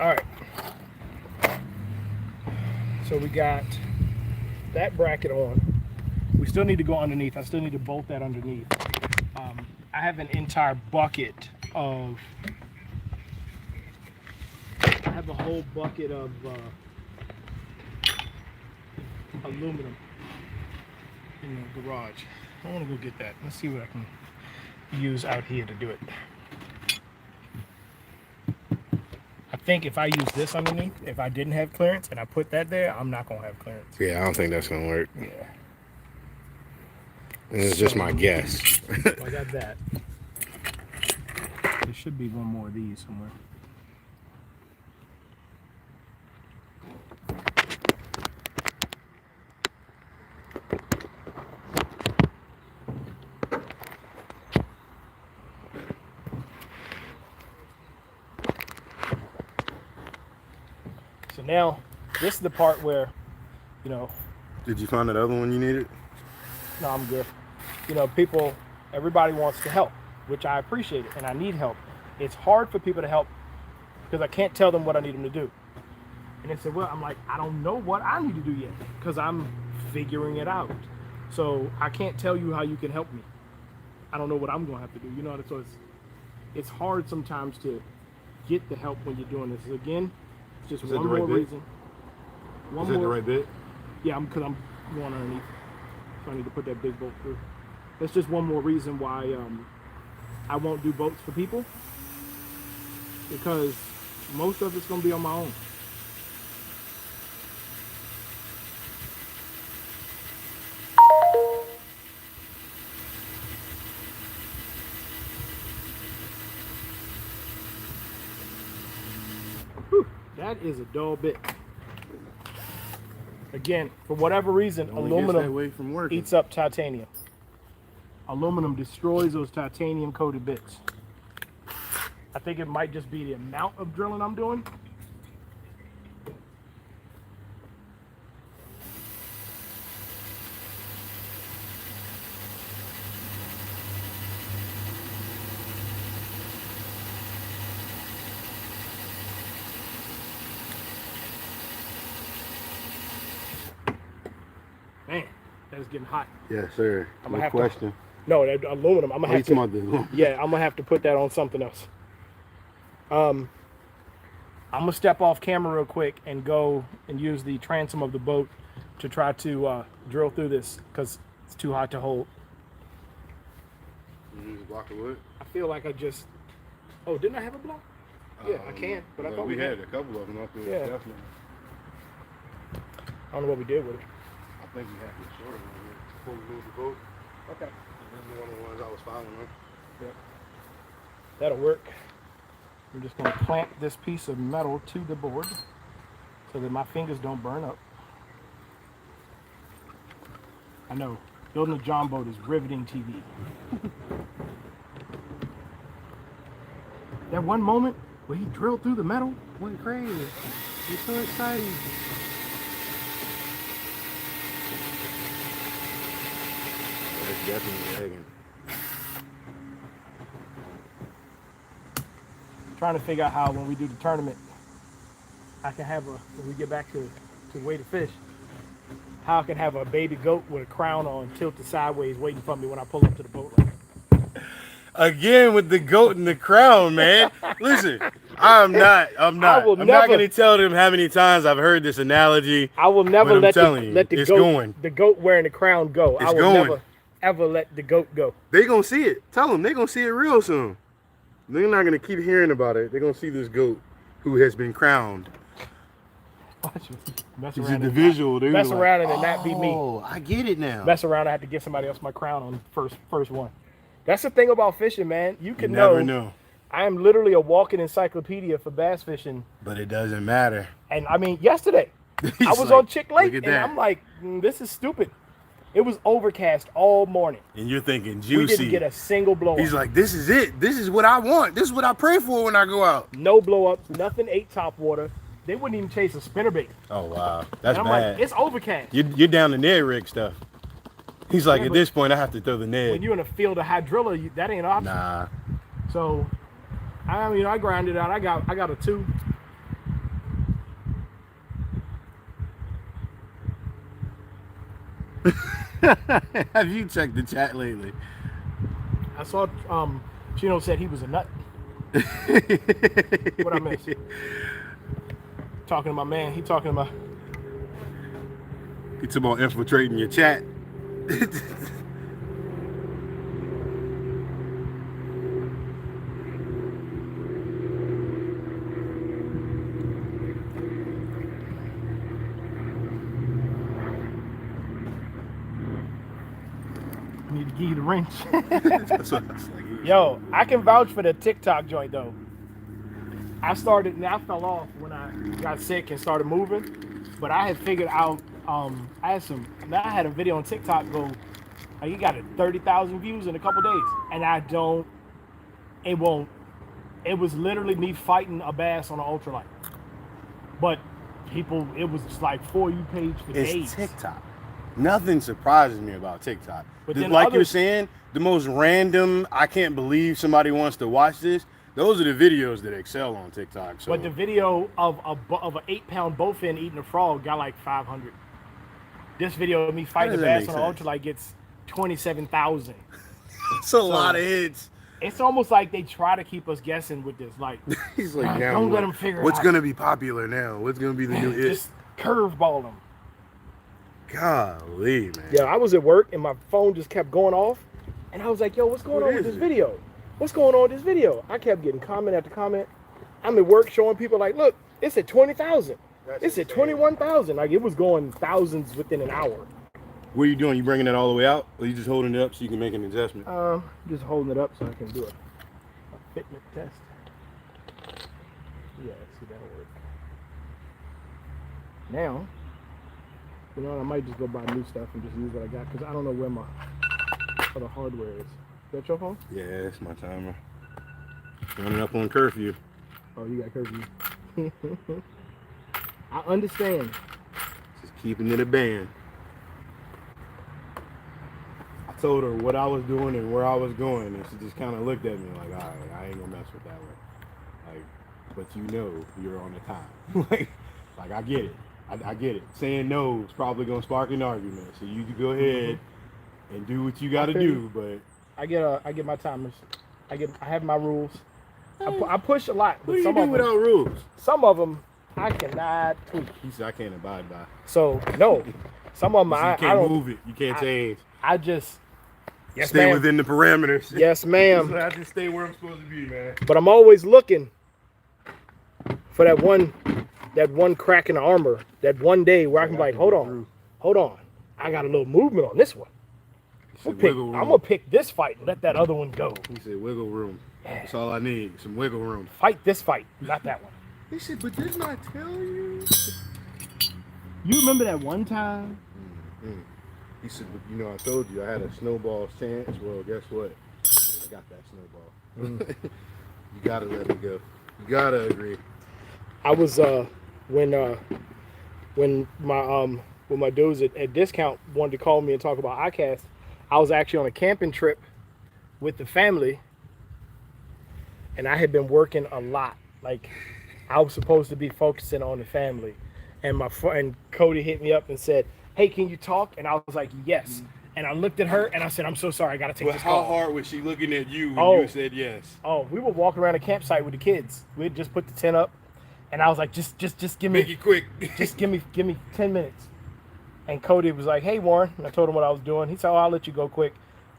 All right. So we got that bracket on. We still need to go underneath. I still need to bolt that underneath. I have an entire bucket of. I have a whole bucket of aluminum in the garage. I want to go get that. Let's see what I can use out here to do it. I think if I use this underneath, if I didn't have clearance and I put that there, I'm not going to have clearance. Yeah, I don't think that's gonna work. Yeah. And it's just my guess. So I got that. There should be one more of these somewhere. So now, this is the part where, you know, Did you find that other one you needed? no, I'm good. You know, everybody wants to help, which I appreciate it, and I need help. It's hard for people to help because I can't tell them what I need them to do. And they said, well, I'm like, I don't know what I need to do yet because I'm figuring it out. So I can't tell you how you can help me. I don't know what I'm going to have to do. You know, so it's hard sometimes to get the help when you're doing this. Again, it's just Is that one the right more bit? reason. Is that the right bit? Yeah, because I'm going underneath. So I need to put that big boat through. That's just one more reason why I won't do boats for people. Because most of it's going to be on my own. Whew, that is a dull bit. Again, for whatever reason, Only gets that aluminum way from working. eats up titanium. Aluminum destroys those titanium coated bits. I think it might just be the amount of drilling I'm doing. Man, that is getting hot. Yes, sir. I'm No gonna have question. No, that aluminum. I'm Oh, gonna you have to. talking about the Yeah, I'm gonna have to put that on something else. I'm gonna step off camera real quick and go and use the transom of the boat to try to drill through this because it's too hot to hold. You use a block of wood? I feel like I just. Oh, didn't I have a block? Yeah, I can, but I thought we we had a couple of them up there. Yeah. Definitely. I don't know what we did with it. I think we had the shorter one here before we moved the boat. Okay. This is one of the ones I was following. That'll work. I'm just going to clamp this piece of metal to the board so that my fingers don't burn up. I know, building a Jon boat is riveting TV. That one moment where he drilled through the metal went crazy. It's so exciting. That's definitely lagging. Trying to figure out how when we do the tournament, I can have when we get back to way to fish, how I can have a baby goat with a crown on, tilted sideways, waiting for me when I pull up to the boat ramp. Again with the goat and the crown, man. Listen, I'm not will not never- gonna tell them how many times I've heard this analogy. I will never But I'm let telling you, the it's goat going. the goat wearing the crown go. I It's will going. never ever let the goat go. They gonna see it. Tell them they gonna see it real soon. They're not gonna keep hearing about it. They're gonna see this goat who has been crowned. Watch me. Mess It's around the and visual. They're mess like, around and not be me. Oh, I get it now. Mess around, I had to give somebody else my crown on first one. That's the thing about fishing, man. You You can never know. know. I am literally a walking encyclopedia for bass fishing. But it doesn't matter. And I mean, yesterday I He's was like, on Chick Lake, look at and that. I'm like, this is stupid. It was overcast all morning. And you're thinking We juicy. didn't get a single blow up. He's like, this is it. This is what I want. This is what I pray for when I go out. No blow ups, nothing ate top water. They wouldn't even chase a spinnerbait. Oh wow, that's And I'm bad. like, it's overcast. You're down the Ned rig stuff. He's like, Yeah, at but this point, I have to throw the Ned. When you're in a field of hydrilla, that ain't an option. Nah. So, I grinded out. I got a 2. Have you checked the chat lately? I saw Chino said he was a nut. What I miss? Talking to my man. He talking about. It's about infiltrating your chat. Need to give you the wrench. That's what I was like. Yo, I can vouch for the TikTok joint though. I fell off when I got sick and started moving, but I had figured out. I had a video on TikTok go. Like, it got 30,000 views in a couple days, and it won't. It was literally me fighting a bass on an ultralight, but it was just like For You page for days. It's TikTok. Nothing surprises me about TikTok. But then Like you're others- saying, the most random, I can't believe somebody wants to watch this. Those are the videos that excel on TikTok. So But the video of an 8-pound bowfin eating a frog got like 500. This video of me fighting a doesn't bass make on an sense. ultralight gets 27,000. it's a lot of hits. It's almost like they try to keep us guessing with this. Like, He's like, now don't let what? them figure it What's out. gonna be popular now? What's gonna be the new it? Just curveball them. Golly, man. Yeah, I was at work and my phone just kept going off, and I was like, "Yo, what's going What on with is this it? video? What's going on with this video?" I kept getting comment after comment. I'm at work showing people like, "Look, it's at 20,000. That's It's at insane. 21,000." Like, it was going thousands within an hour. What are you doing? You bringing it all the way out, or you just holding it up so you can make an adjustment? Just holding it up so I can do a fitment test. Yeah, see, that'll work. Now, you know what, I might just go buy new stuff and just use what I got, because I don't know where my other hardware is. Is that your phone? Yeah, it's my timer. Running up on curfew. Oh, you got curfew. I understand. Just keeping it a band. I told her what I was doing and where I was going, and she just kind of looked at me like, all right, I ain't gonna mess with that one. Like, but you know you're on the time. like I get it. I get it. Saying no is probably gonna spark an argument. So you can go ahead and do what you gotta I feel do, but I get my timers. I have my rules. I push a lot, what but do you some do of without them, rules? I cannot tweak. He said I can't abide by. So no, some of them You I can't don't. move it. You can't change. I just Stay ma'am. within the parameters. Yes, ma'am. So I just stay where I'm supposed to be, man. But I'm always looking for that one crack in the armor, that one day where I can be like, hold on, I got a little movement on this one. I'm gonna pick this fight and let that other one go. He said wiggle room. That's all I need. Some wiggle room. Fight this fight, not that one. He said, but didn't I tell you? You remember that one time? He said, but, you know, I told you I had a snowball's chance. Well, guess what? I got that snowball. You gotta let me go. You gotta agree. I was when my dudes at Discount wanted to call me and talk about iCast. I was actually on a camping trip with the family, and I had been working a lot. Like, I was supposed to be focusing on the family, and my friend Cody hit me up and said, hey, can you talk? And I was like, yes. And I looked at her and I said, I'm so sorry, I gotta take But this how call. hard was she looking at you when Oh. you said yes? Oh, we were walking around the campsite with the kids. We had just put the tent up, and I was like, just give Make me, it quick. just give me 10 minutes. And Cody was like, hey, Warren. And I told him what I was doing. He said, oh, I'll let you go quick.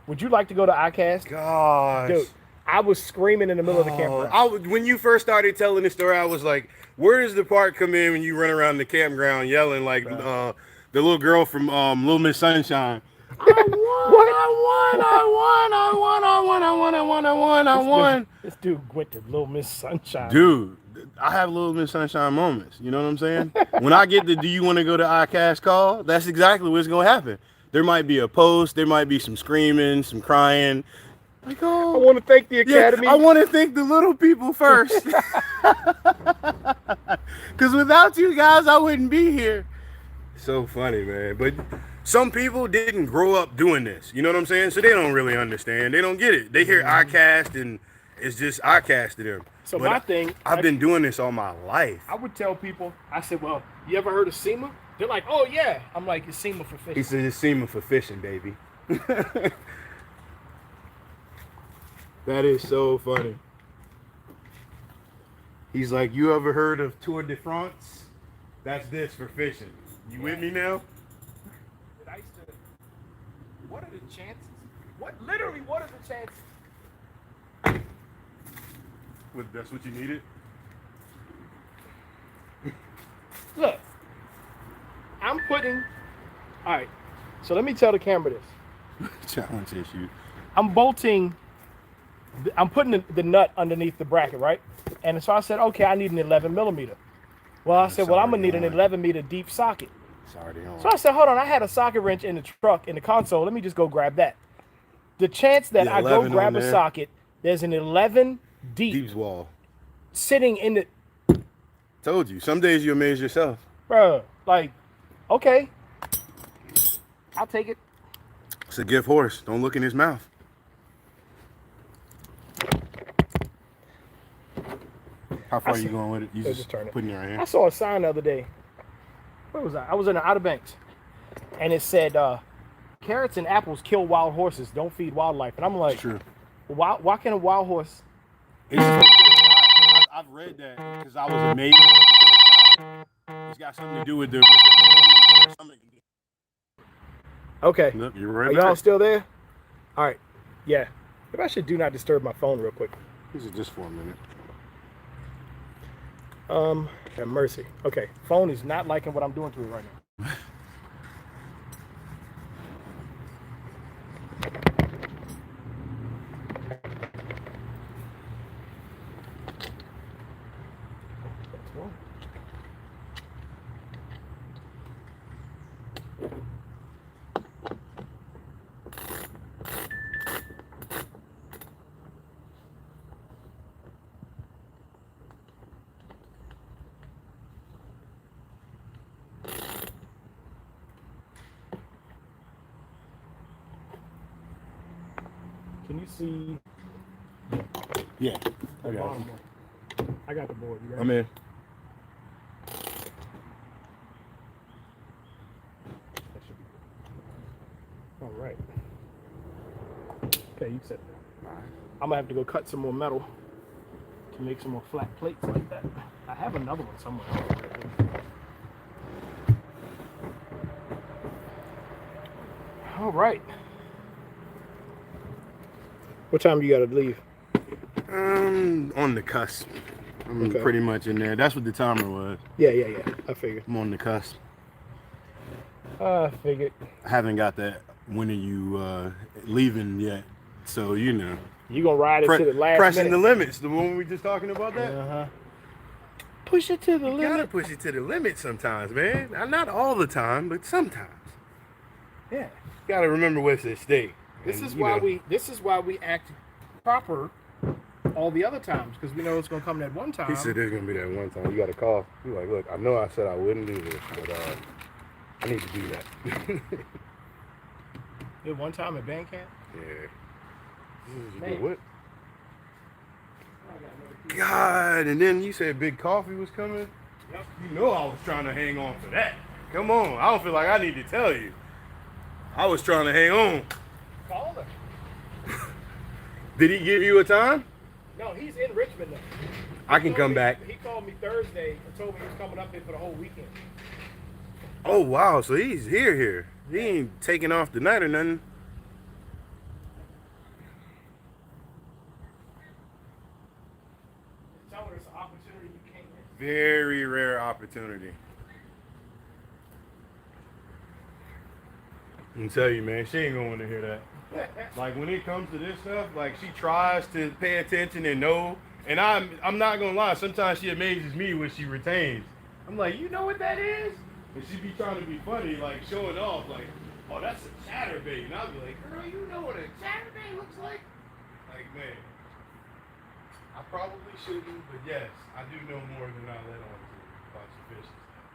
Would you like to go to ICAST? Gosh. Dude, I was screaming in the middle of the campground. When you first started telling the story, I was like, where does the part come in when you run around the campground yelling like the little girl from Little Miss Sunshine? I won. This dude went to Little Miss Sunshine. Dude, I have Little Miss Sunshine moments. You know what I'm saying? When I get the do you want to go to ICAST call, that's exactly what's going to happen. There might be a post. There might be some screaming, some crying. Like, oh, I want to thank the Academy. I want to thank the little people first. Because without you guys, I wouldn't be here. So funny, man. But some people didn't grow up doing this. You know what I'm saying? So they don't really understand. They don't get it. They hear ICAST and it's just ICAST to them. So but my thing, I've been doing this all my life. I would tell people, I said, well, you ever heard of SEMA? They're like, oh, yeah. I'm like, it's SEMA for fishing. He said it's SEMA for fishing, baby. That is so funny. He's like, you ever heard of Tour de France? That's this for fishing. You with me now? What are the chances? What are the chances? That's what you needed? Look, I'm putting, all right, so let me tell the camera this. Challenge issue. I'm putting the nut underneath the bracket, right? And so I said, okay, I need an 11 millimeter. Well, I said, well, I'm gonna need an 11 meter deep socket. So I said, hold on, I had a socket wrench in the truck, in the console. Let me just go grab that. The chance that I go grab a socket, there's an 11 deep wall sitting in the. Told you. Some days you amaze yourself. Bro, like, okay, I'll take it. It's a gift horse. Don't look in his mouth. How far are you going with it? You just turn it. putting it right here. I saw a sign the other day. Where was I? I was in the Outer Banks, and it said, "Carrots and apples kill wild horses. Don't feed wildlife." And I'm like, True. Why can a wild horse? It's I've read that because I was amazed. It's got something to do with the stomach. Okay. Look, you're right. Are y'all still there? All right. Yeah. Maybe I should do not disturb my phone real quick. This is just for a minute. Have mercy. Okay. Phone is not liking what I'm doing to it right now. Can you see? Yeah. I got it. I got the board. You ready? I'm in. That should be good. All right. Okay, you said that. All right. I'm gonna have to go cut some more metal to make some more flat plates like that. I have another one somewhere. All right. What time you gotta leave? On the cusp. I'm pretty much in there. That's what the timer was. Yeah. I figured. I'm on the cusp. I figured. I haven't got that when are you leaving yet. So, you know. You gonna ride it to the last pressing minute. the limits. The one we just talking about that? Uh-huh. Push it to the limit. You gotta push it to the limit sometimes, man. Not all the time, but sometimes. Yeah. You gotta remember what's at stake. This is why we act proper all the other times, because we know it's gonna come that one time. He said there's gonna be that one time. You gotta call. You're like, look, I know I said I wouldn't do this, but I need to do that. At one time at band camp? Yeah. You Man. did what? God, and then you said Big Coffee was coming. Yep. You know I was trying to hang on for that. Come on. I don't feel like I need to tell you. I was trying to hang on. Call her. Did he give you a time? No, he's in Richmond now. I can come back. He called me Thursday and told me he was coming up here for the whole weekend. Oh, wow. So he's here. He ain't taking off the night or nothing. Tell her it's an opportunity you can't miss. Very rare opportunity. I can tell you, man, she ain't gonna want to hear that. Like when it comes to this stuff, like she tries to pay attention and know. And I'm not gonna lie, sometimes she amazes me when she retains. I'm like, you know what that is? And she be trying to be funny, like showing off, like, oh, that's a chatterbait. And I'll be like, girl, you know what a chatterbait looks like? Like, man, I probably shouldn't, but yes, I do know more than I let on to about your fish and stuff.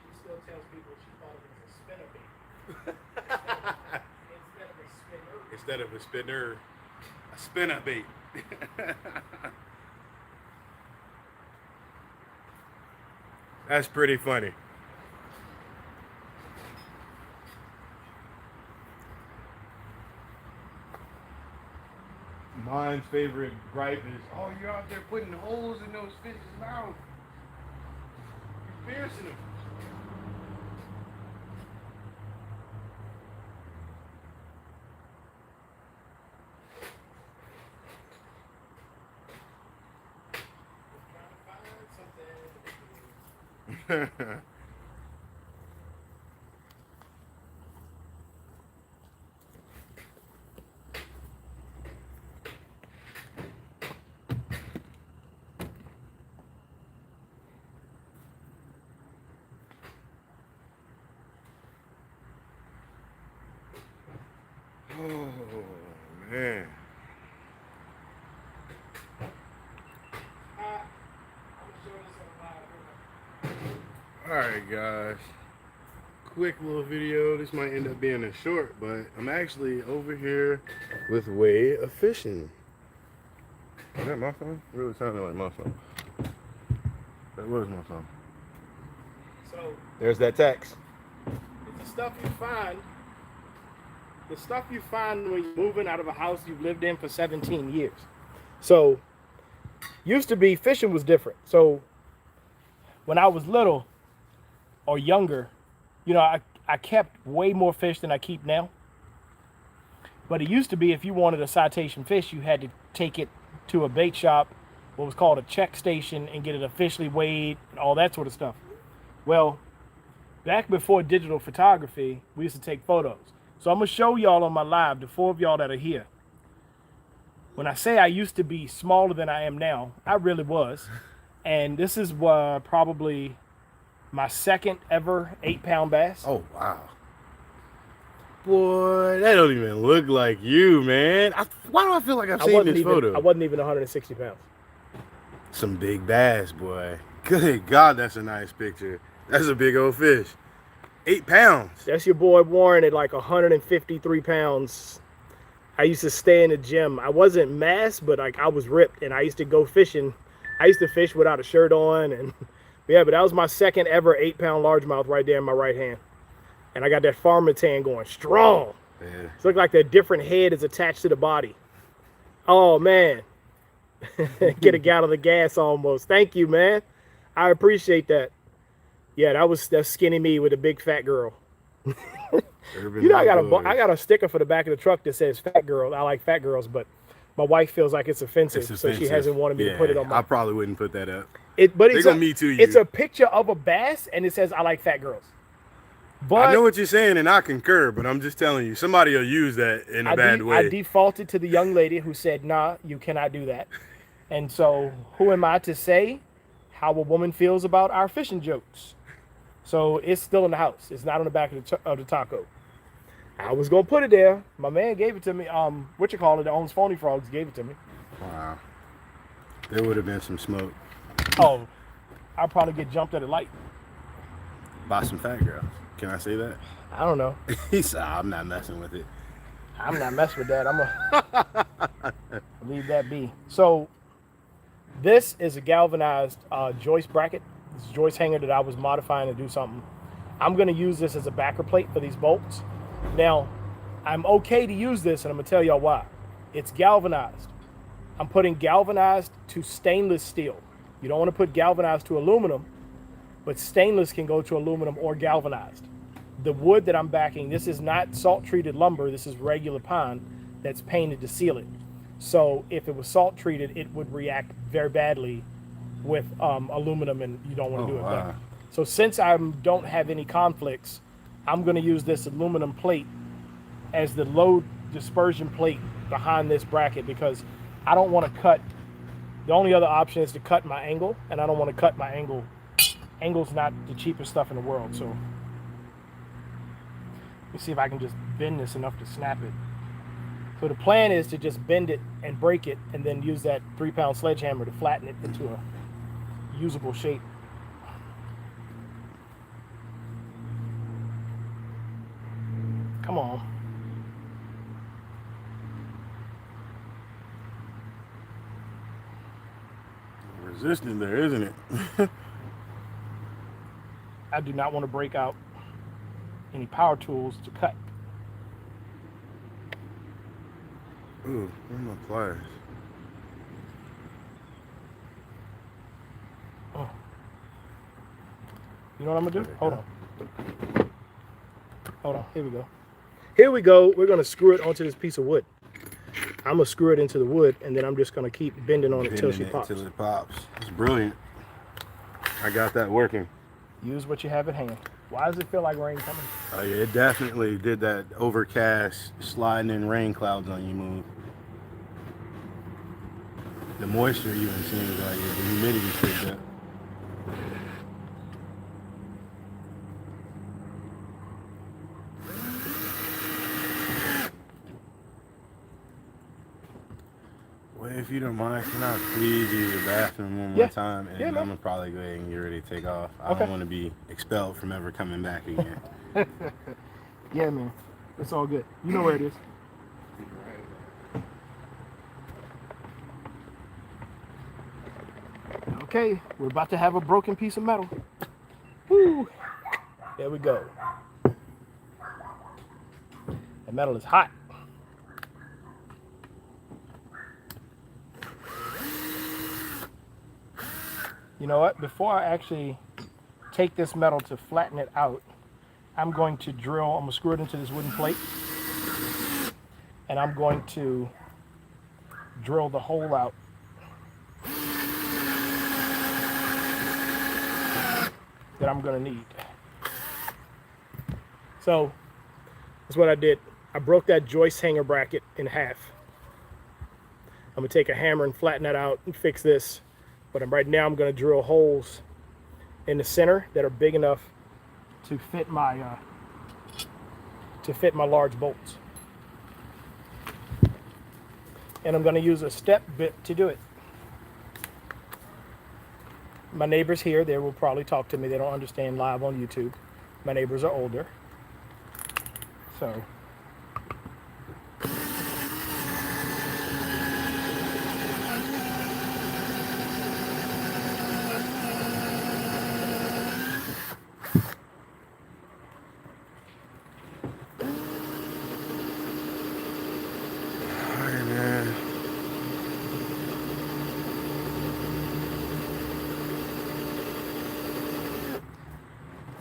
She still tells people she thought it was a spinnerbait. Instead of a spinner. Instead of a spinner, a spinnerbait. That's pretty funny. Mine's favorite gripe is, oh, you're out there putting holes in those fish's mouth. You're piercing them. Oh, man. Alright, guys. Quick little video. This might end up being a short, but I'm actually over here with WAEofFishing. Is that my phone? It really sounded like my phone. That was my phone. So There's that text. it's the stuff you find. The stuff you find when you're moving out of a house you've lived in for 17 years. So used to be fishing was different. So when I was little or younger, you know, I kept way more fish than I keep now. But it used to be if you wanted a citation fish, you had to take it to a bait shop, what was called a check station, and get it officially weighed and all that sort of stuff. Well, back before digital photography, we used to take photos. So I'm going to show y'all on my live, the 4 of y'all that are here. When I say I used to be smaller than I am now, I really was. And this is probably my second ever 8-pound bass. Oh, wow. Boy, that don't even look like you, man. Why do I feel like I've seen this photo? I wasn't even 160 pounds. Some big bass, boy. Good God, that's a nice picture. That's a big old fish. 8 pounds. That's your boy Warren at like 153 pounds. I used to stay in the gym. I wasn't mass, but like I was ripped, and I used to go fishing. I used to fish without a shirt on, and yeah, but that was my second ever 8-pound largemouth right there in my right hand. And I got that farmer tan going strong. Yeah. It looked like that different head is attached to the body. Oh man. Get a gallon of gas almost. Thank you, man. I appreciate that. Yeah, that's skinny me with a big fat girl. You know, I got a sticker for the back of the truck that says fat girl. I like fat girls, but my wife feels like it's offensive, so she hasn't wanted me to put it on my. I probably wouldn't put that up. But it's gonna Me Too you. It's a picture of a bass, and it says I like fat girls. But I know what you're saying, and I concur, but I'm just telling you, somebody will use that in a bad way. I defaulted to the young lady who said, nah, you cannot do that. And so who am I to say how a woman feels about our fishing jokes? So it's still in the house. It's not on the back of the taco. I was going to put it there. My man gave it to me. That owns Phony Frogs gave it to me. Wow. There would have been some smoke. Oh, I'll probably get jumped at a light. By some fat girls. Can I say that? I don't know. He said, I'm not messing with it. I'm not messing with that. I'm going to leave that be. So this is a galvanized joist bracket. This joist hanger that I was modifying to do something. I'm going to use this as a backer plate for these bolts. Now, I'm okay to use this, and I'm going to tell y'all why. It's galvanized. I'm putting galvanized to stainless steel. You don't want to put galvanized to aluminum, but stainless can go to aluminum or galvanized. The wood that I'm backing, this is not salt-treated lumber. This is regular pine that's painted to seal it. So if it was salt-treated, it would react very badly with aluminum, and you don't want to do it. Wow. So since I don't have any conflicts, I'm going to use this aluminum plate as the load dispersion plate behind this bracket, because I don't want to cut. The only other option is to cut my angle, and I don't want to cut my angle. Angle's not the cheapest stuff in the world, so let me see if I can just bend this enough to snap it. So the plan is to just bend it and break it, and then use that 3-pound sledgehammer to flatten it into a usable shape. Come on. Resistant there, isn't it? I do not want to break out any power tools to cut. Ooh, where are my pliers? Oh. You know what I'm gonna do? Hold on. Hold on. Here we go. Here we go. We're gonna screw it onto this piece of wood. I'm gonna screw it into the wood, and then I'm just gonna keep bending on it till she pops. Till it pops. It's brilliant. I got that working. Use what you have at hand. Why does it feel like rain coming? Oh yeah, it definitely did that overcast, sliding in rain clouds on you move. The moisture even seems like it. The humidity picked up. Well, if you don't mind, can I please use the bathroom one more time? And I'm going to probably go ahead and get ready to take off. I don't want to be expelled from ever coming back again. Yeah, man. It's all good. You know where it is. Okay, we're about to have a broken piece of metal. Woo! There we go. The metal is hot. You know what? Before I actually take this metal to flatten it out, I'm going to drill, I'm going to screw it into this wooden plate, and I'm going to drill the hole out that I'm going to need. So that's what I did. I broke that joist hanger bracket in half. I'm going to take a hammer and flatten that out and fix this. But right now I'm going to drill holes in the center that are big enough to fit my large bolts. And I'm going to use a step bit to do it. My neighbors here, they will probably talk to me. They don't understand live on YouTube. My neighbors are older. So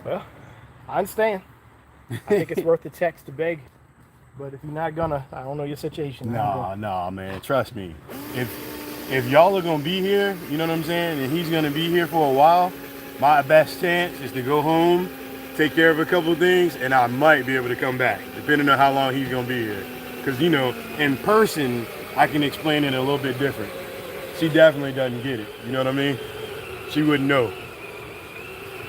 well, I understand. I think it's worth the text to beg. But if you're not gonna, I don't know your situation. No, man. Trust me. If y'all are gonna be here, you know what I'm saying, and he's gonna be here for a while, my best chance is to go home, take care of a couple of things, and I might be able to come back, depending on how long he's gonna be here. Because, you know, in person, I can explain it a little bit different. She definitely doesn't get it. You know what I mean? She wouldn't know.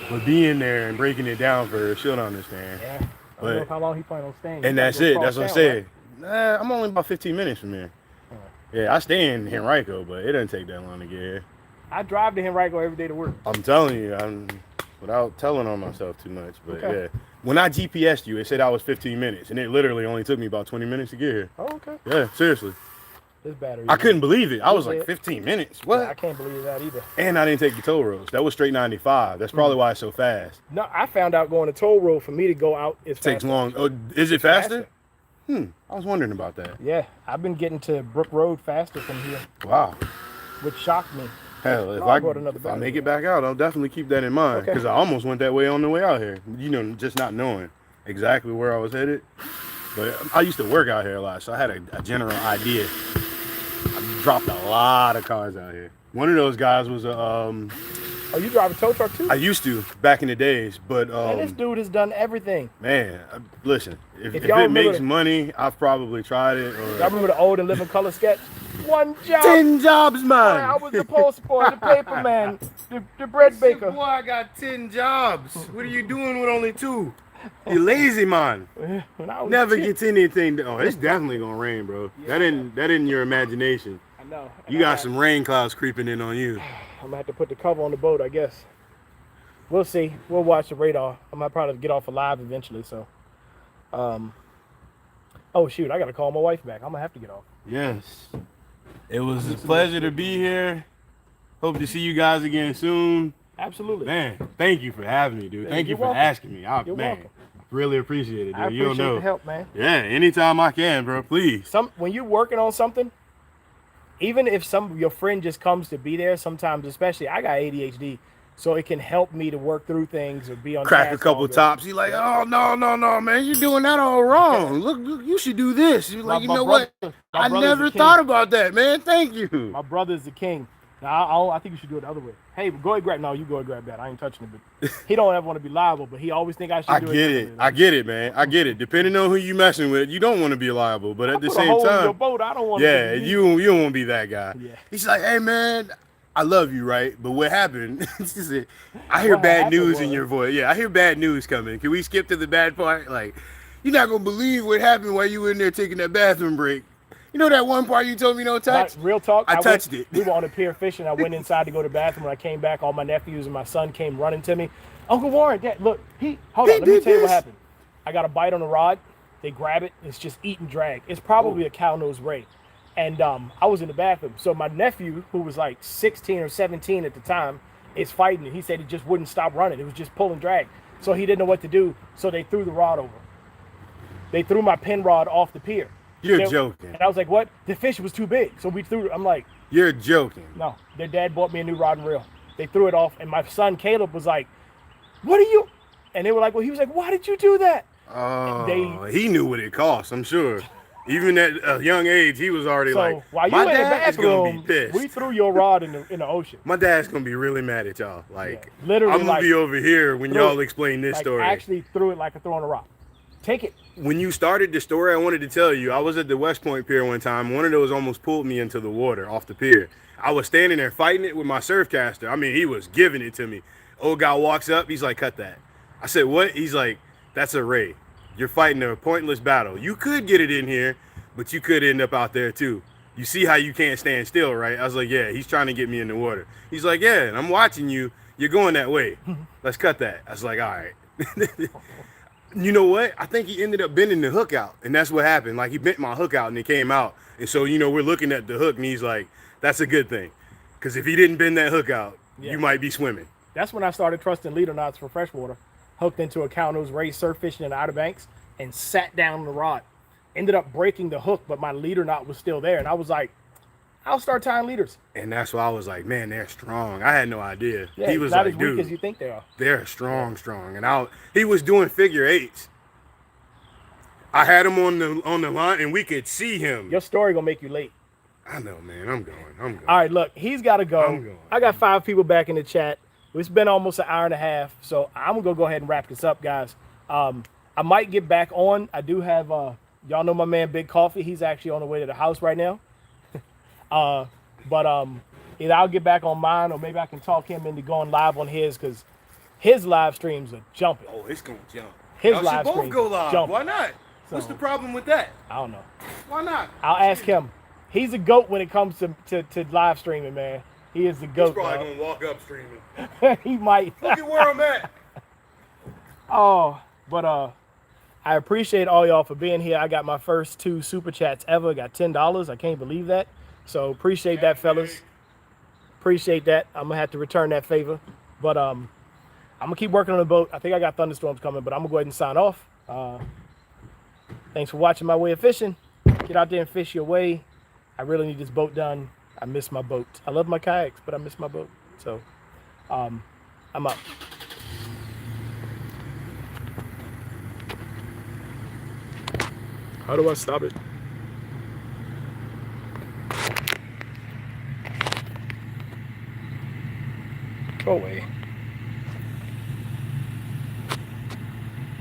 But being there and breaking it down for her, she'll understand. Yeah. I don't know how long he plans on staying. And that's it. That's what I'm saying. Right? Nah, I'm only about 15 minutes from here. Yeah, I stay in Henrico, but it doesn't take that long to get here. I drive to Henrico every day to work. I'm telling you, without telling on myself too much. But yeah, when I GPS'd you, it said I was 15 minutes, and it literally only took me about 20 minutes to get here. Oh, okay. Yeah, seriously. This battery. I couldn't believe it. I was Yeah. like 15 minutes. What? I can't believe that either. And I didn't take the toll roads. That was straight 95. That's probably why it's so fast. No, I found out going to toll road for me to go out is Takes faster. long. Oh, is it faster? I was wondering about that. Yeah, I've been getting to Brook Road faster from here, Wow. which shocked me. Hell, No, I brought another if I battery. make it back out, I'll definitely keep that in mind. Okay. Because I almost went that way on the way out here. You know, just not knowing exactly where I was headed. But I used to work out here a lot, so I had a general idea. I dropped a lot of cars out here. One of those guys was Oh, you drive a tow truck too? I used to back in the days, but Man, this dude has done everything. man, listen, if If it y'all remember makes money, I've probably tried it. Or Y'all remember the old and living color sketch? One job. 10 jobs, man. I was the post boy, the paper man, the bread baker. Boy, I got 10 jobs. What are you doing with only 2? You lazy, man. When I was Never a kid- gets anything. Oh, it's definitely gonna rain, bro. That isn't your imagination. I know. You got some rain clouds creeping in on you. I'm gonna have to put the cover on the boat, I guess. We'll see. We'll watch the radar. I might probably get off alive eventually. So, oh shoot, I gotta call my wife back. I'm gonna have to get off. Yes. It was a pleasure to be here. Hope to see you guys again soon. Absolutely. Man, thank you for having me, dude. Yeah, Thank you you're for welcome. asking me. You're welcome. Really appreciate it, dude. I You don't appreciate know. the help, man. Yeah, anytime I can, bro. Please. When you're working on something, even if your friend just comes to be there, sometimes, especially I got ADHD, so it can help me to work through things or be on Crack a task couple longer. tops. He's like, oh no, man, you're doing that all wrong. Look, you should do this. You're like, you know what? I never thought about that, man. Thank you. My brother's the king. Now, I think you should do it the other way. Hey, go ahead, grab. No, you go and grab that. I ain't touching it. But he don't ever want to be liable, but he always think I should I do get it. it. I get it, man. I get it. Depending on who you messing with, you don't want to be liable, but at the Put a same hole in your time, boat. I don't want. yeah, to be you don't want to be that guy. Yeah. He's like, hey, man, I love you, right? But what happened? I hear What bad happened news in was- your voice. Yeah, I hear bad news coming. Can we skip to the bad part? Like, you're not gonna believe what happened while you were in there taking that bathroom break. You know that one part you told me don't touch? Real talk. I touched it. We were on the pier fishing. I went inside to go to the bathroom. When I came back, all my nephews and my son came running to me. Uncle Warren, Dad, look, hold on. Let me did tell you what this. happened. I got a bite on the rod. They grab it. It's just eat and drag. It's probably a cow nose ray. And I was in the bathroom. So my nephew, who was like 16 or 17 at the time, is fighting it. He said he just wouldn't stop running. It was just pull and drag. So he didn't know what to do. So they threw the rod over. They threw my pin rod off the pier. You're They- joking. And I was like, what? The fish was too big. So we threw it. I'm like, You're joking. no. Their dad bought me a new rod and reel. They threw it off. And my son, Caleb, was like, what are you? And they were like, well, he was like, why did you do that? Oh, he knew what it cost, I'm sure. Even at a young age, he was already So like, while you my in the dad is gonna be bathroom, pissed. we threw your rod in the ocean. My dad's gonna be really mad at y'all. Like, Yeah, literally, I'm gonna like, be over here when threw y'all it. explain this Like, story. actually threw it like a throwing a rock. Take it. When you started the story, I wanted to tell you, I was at the West Point Pier one time. One of those almost pulled me into the water off the pier. I was standing there fighting it with my surf caster. I mean, he was giving it to me. Old guy walks up. He's like, cut that. I said, what? He's like, that's a ray. You're fighting a pointless battle. You could get it in here, but you could end up out there too. You see how you can't stand still, right? I was like, yeah, he's trying to get me in the water. He's like, yeah, and I'm watching you. You're going that way. Let's cut that. I was like, all right. You know what? I think he ended up bending the hook out, and that's what happened. Like, he bent my hook out, and it came out. And so, you know, we're looking at the hook, and he's like, that's a good thing. Because if he didn't bend that hook out, Yeah. you might be swimming. That's when I started trusting leader knots for freshwater. Hooked into a cow nose ray, surf fishing in the Outer Banks, and sat down on the rod. Ended up breaking the hook, but my leader knot was still there. And I was like, I'll start tying leaders. And that's why I was like, man, they're strong. I had no idea. Yeah, He was not like, as weak dude, as you think they are. they're strong. And he was doing figure eights. I had him on the line, and we could see him. Your story gonna make you late. I know, man. I'm going. All right, look, he's got to go. I'm going. I got 5 people back in the chat. It's been almost an hour and a half, so I'm gonna go ahead and wrap this up, guys. I might get back on. I do have y'all know my man Big Coffee. He's actually on the way to the house right now. But either I'll get back on mine, or maybe I can talk him into going live on his, because his live streams are jumping. Oh, it's going to jump. His Y'all live should both streams go live. jumping. Why not? What's So- the problem with that? I don't know. Why not? I'll ask him. He's a goat when it comes to live streaming, man. He is the He's goat. probably dog. going to walk up streaming. He might. Look at where I'm at. Oh, but I appreciate all y'all for being here. I got my first 2 super chats ever. Got $10. I can't believe that. So appreciate that, fellas. Appreciate that. I'm gonna have to return that favor. But I'm gonna keep working on the boat. I think I got thunderstorms coming, but I'm gonna go ahead and sign off. Thanks for watching My Way of Fishing. Get out there and fish your way. I really need this boat done. I miss my boat. I love my kayaks, but I miss my boat. So I'm out. How do I stop it? Go away.